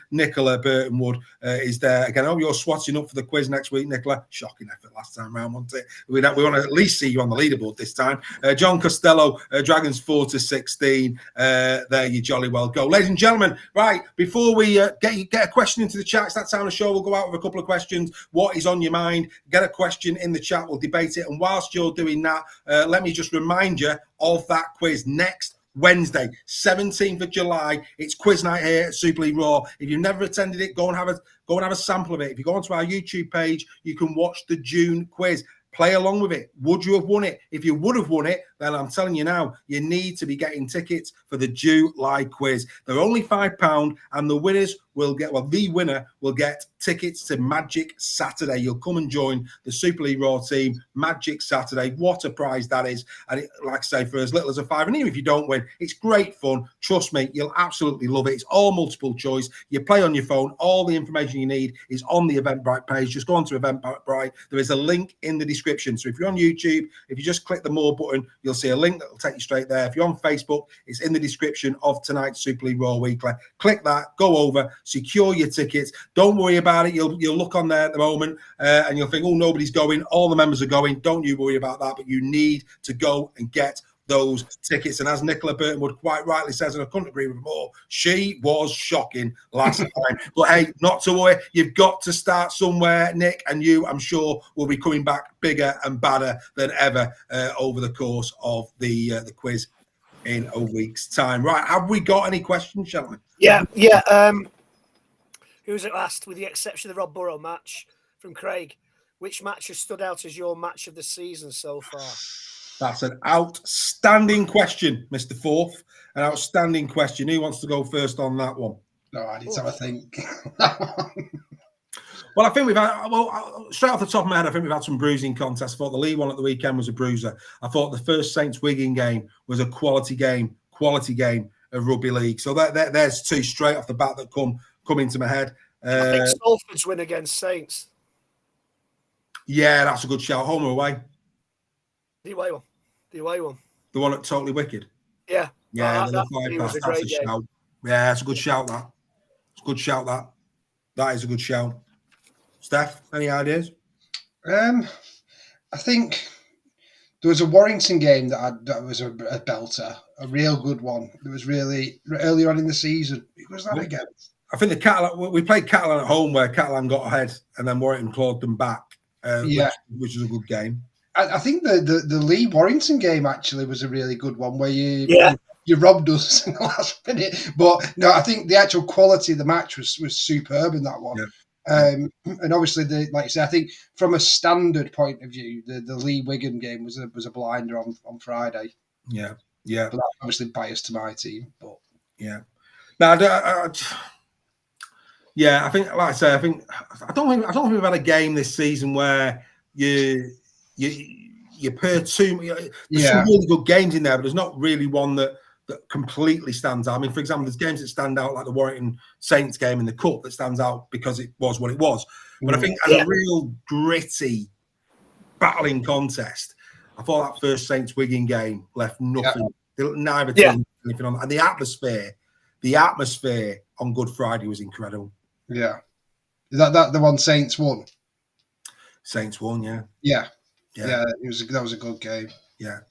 Nicola Burton Wood is there again. Oh, you're swatting up for the quiz next week, Nicola. Shocking effort last time round, wasn't it? We want to at least see you on the leaderboard this time. John Costello, Dragons 4-16. There you jolly well go, ladies and gentlemen. Right, before we get a question into the chat, it's that time of the show. We'll go out with a couple of questions. What is on your mind? Get a question in the chat. We'll debate it. And whilst you're doing that, let me just remind you of that quiz next Wednesday, 17th of July. It's quiz night here at Super League Raw. If you've never attended it, go and have a sample of it. If you go onto our YouTube page, you can watch the June quiz. Play along with it. Would you have won it? If you would have won it, then I'm telling you now, you need to be getting tickets for the July quiz. They're only £5, and the winners will get, the winner will get tickets to Magic Saturday. You'll come and join the Super League Raw team, Magic Saturday. What a prize that is. And like I say, for as little as a £5, and even if you don't win, it's great fun. Trust me, you'll absolutely love it. It's all multiple choice. You play on your phone. All the information you need is on the Eventbrite page. Just go onto Eventbrite. There is a link in the description. So if you're on YouTube, if you just click the More button, you'll see a link that will take you straight there. If you're on Facebook, it's in the description of tonight's Super League Raw Weekly. Click that, go over, secure your tickets. Don't worry about it. You'll look on there at the moment and you'll think, oh, nobody's going. All the members are going. Don't you worry about that. But you need to go and get those tickets. And as Nicola Burtonwood quite rightly says, and I couldn't agree with her more, she was shocking last time. But hey, not to worry. You've got to start somewhere, Nick, and you, I'm sure, will be coming back bigger and badder than ever over the course of the quiz in a week's time. Right, have we got any questions, shall we? Yeah. Who was it last? With the exception of the Rob Burrow match from Craig, which match has stood out as your match of the season so far? That's an outstanding question, Mr. Forth. An outstanding question. Who wants to go first on that one? No, I need to have a think. Well, I think we've had, straight off the top of my head, I think we've had some bruising contests. I thought the League one at the weekend was a bruiser. I thought the first Saints-Wigan game was a quality game of Rugby League. So there's two straight off the bat that come into my head. I think Salford's win against Saints. Yeah, that's a good shout. Home or away? The away one. The one at Totally Wicked? Yeah. Yeah, that was a great game. shout. Yeah, it's a good shout, that. It's a good shout, that. That is a good shout. Steph, any ideas? I think There was a Warrington game that was a belter, a real good one. It was really earlier on in the season. It was that again. I think we played Catalan at home where Catalan got ahead and then Warrington clawed them back, which was a good game. I think the Lee Warrington game actually was a really good one where you robbed us in the last minute. But no, I think the actual quality of the match was superb in that one. Yeah. And obviously, like you say, I think from a standard point of view, the Lee Wigan game was a blinder on Friday. Yeah. But that's obviously biased to my team. But yeah, no, I think, like I say, I don't think we've had a game this season where you pair too. There's some really good games in there, but there's not really one that completely stands out. I mean, for example, there's games that stand out like the Warrington Saints game in the Cup that stands out because it was what it was. But I think as a real gritty battling contest, I thought that first Saints Wigan game left nothing. Neither team anything on, and the atmosphere on Good Friday was incredible. Yeah, is that the one Saints won? Saints won, yeah. That was a good game. Yeah.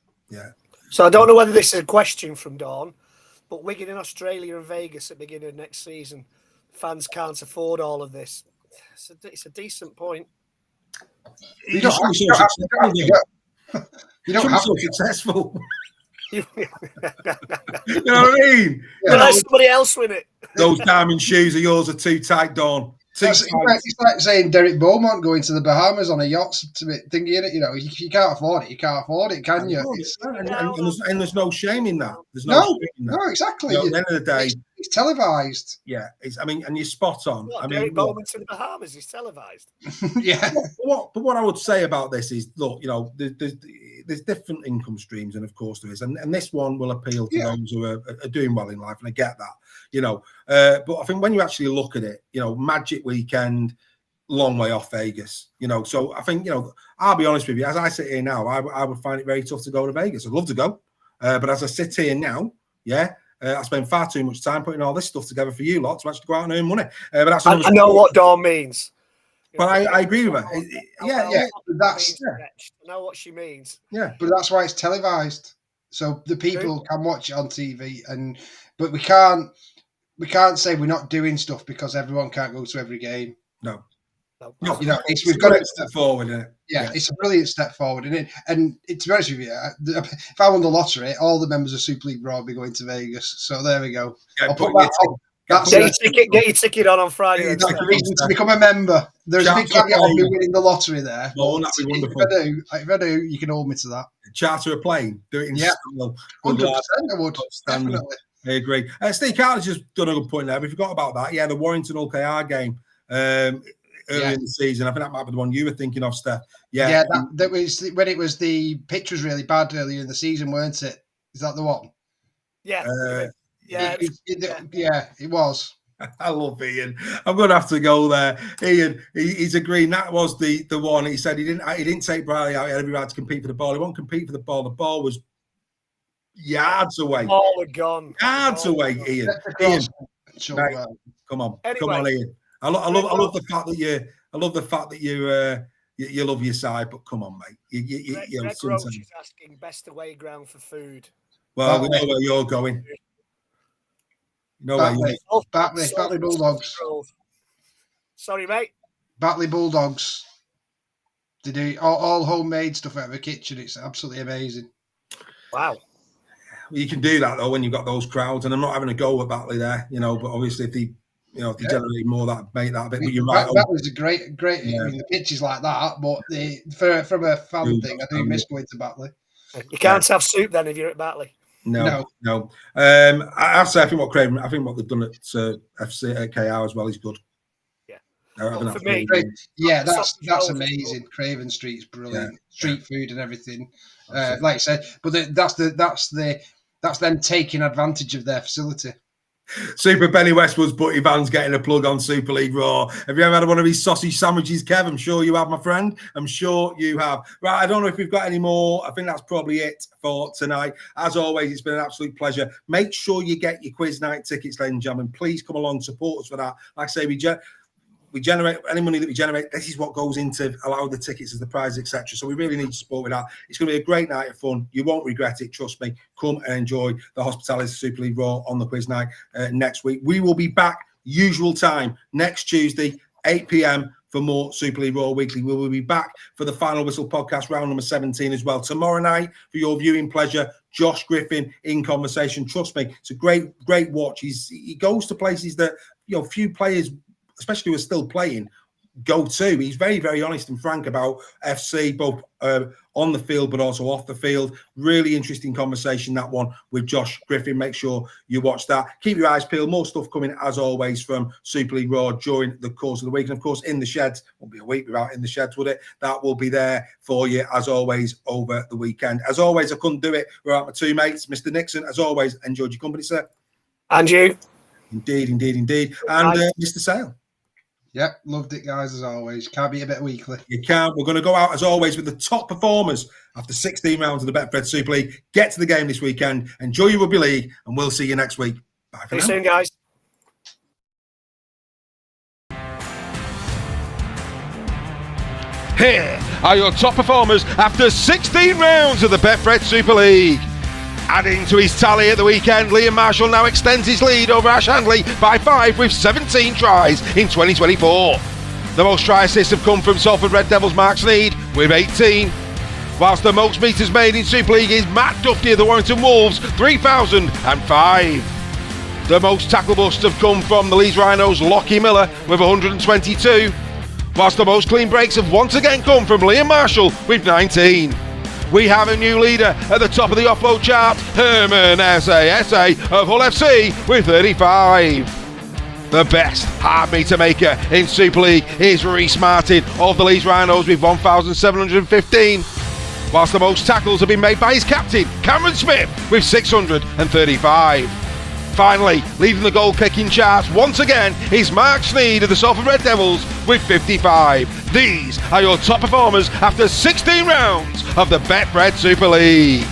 So I don't know whether this is a question from Dawn, but Wigan in Australia and Vegas at the beginning of next season, fans can't afford all of this. It's a decent point. You don't have to be successful. You know what I mean? Let somebody else win it. Those diamond shoes of yours are too tight, Dawn. It's like saying Derek Beaumont going to the Bahamas on a yacht, thinking it. You know, you can't afford it. You can't afford it, can you? And there's no shame in that. There's no exactly. At the end of the day, it's televised. Yeah, and you're spot on. Derek Beaumont to the Bahamas is televised. Yeah. But what I would say about this is, look, you know, there's different income streams, and of course there is, and this one will appeal to those who are doing well in life, and I get that, you know. But I think when you actually look at it, you know, Magic Weekend, long way off Vegas, you know. So I think, you know, I'll be honest with you, as I sit here now, I would find it very tough to go to Vegas. I'd love to go, but as I sit here now, I spend far too much time putting all this stuff together for you lot to actually go out and earn money. But that's I know what Dawn means. But I agree with her. I know what she means. Yeah, but that's why it's televised, so the people can watch it on TV. But we can't say we're not doing stuff because everyone can't go to every game. No. You know, we've got to step forward, isn't it? Yeah, it's a brilliant step forward, isn't it? And to be honest with you, if I won the lottery, all the members of Super League Raw will be going to Vegas. So there we go. Get your ticket on Friday. That's the reason to become a member. There's a big caveat on me winning the lottery there. Oh, that'd be wonderful. If I do, you can hold me to that. Charter a plane, do it in 100%. I would. Definitely. I agree. Steve Carter's just done a good point there. We forgot about that. Yeah, the Warrington OKR game early in the season. I think that might be the one you were thinking of, Steph. Yeah, that was when it was the pitch was really bad earlier in the season, weren't it? Is that the one? Yeah. It was. I love Ian. I'm going to have to go there. Ian, he's agreeing that was the one. He said he didn't take Briley out. He had every right to compete for the ball. He won't compete for the ball. The ball was yards away. All are gone. Yards away, Ian. Ian, mate, come on, Ian. I love the fact that you love your side, but come on, mate. Greg Roach is asking best away ground for food. Well, we know where you're going. Batley Bulldogs. Sorry, mate. Batley Bulldogs. They do all homemade stuff out of the kitchen. It's absolutely amazing. Wow. You can do that though when you've got those crowds, and I'm not having a go at Batley there, you know. But obviously, if they generate more, that make that a bit. But you're right. That was a great. I mean, the pitch is like that, but from a fan thing, I do miss going to Batley. You can't have soup then if you're at Batley. No. I have to say, I think what they've done at FC at KR as well is good. Yeah. For me, that's amazing. Craven Street is brilliant. Street food and everything. Like I said, but that's them taking advantage of their facility. Super Benny Westwood's Butty Van's getting a plug on Super League Raw. Have you ever had one of these sausage sandwiches, Kev? I'm sure you have, my friend. I'm sure you have. Right, I don't know if we've got any more. I think that's probably it for tonight. As always, it's been an absolute pleasure. Make sure you get your quiz night tickets, ladies and gentlemen. Please come along, support us for that. Like I say, we generate any money that we generate. This is what goes into allow the tickets as the prize, etc. So we really need to support with that. It's going to be a great night of fun. You won't regret it. Trust me. Come and enjoy the Hospitality Super League Raw on the quiz night next week. We will be back usual time next Tuesday, 8 p.m. for more Super League Raw Weekly. We will be back for the Final Whistle podcast, round number 17 as well. Tomorrow night, for your viewing pleasure, Josh Griffin in conversation. Trust me, it's a great watch. He goes to places that, few players, especially who are still playing, go to. He's very, very honest and frank about FC, both on the field but also off the field. Really interesting conversation, that one with Josh Griffin. Make sure you watch that. Keep your eyes peeled. More stuff coming, as always, from Super League Raw during the course of the week. And, of course, In the Sheds. Won't be a week without In the Sheds, would it? That will be there for you, as always, over the weekend. As always, I couldn't do it without my two mates. Mr. Nixon, as always, enjoyed your company, sir. And you. Indeed. And Mr. Sale. Yeah, loved it, guys, as always. Can't beat a bit weekly. You can. We're going to go out, as always, with the top performers after 16 rounds of the Betfred Super League. Get to the game this weekend. Enjoy your rugby league, and we'll see you next week. Bye for now. See you soon, guys. Here are your top performers after 16 rounds of the Betfred Super League. Adding to his tally at the weekend, Liam Marshall now extends his lead over Ash Handley by 5 with 17 tries in 2024. The most try assists have come from Salford Red Devils' Mark Sneed with 18. Whilst the most metres made in Super League is Matt Duffy of the Warrington Wolves, 3,005. The most tackle busts have come from the Leeds Rhinos' Lockie Miller with 122. Whilst the most clean breaks have once again come from Liam Marshall with 19. We have a new leader at the top of the offload chart, Herman SASA of Hull FC with 35. The best hard meter maker in Super League is Reece Martin of the Leeds Rhinos with 1,715. Whilst the most tackles have been made by his captain, Cameron Smith, with 635. Finally, leading the goal-kicking charts once again is Mark Sneed of the Salford Red Devils with 55. These are your top performers after 16 rounds of the Betfred Super League.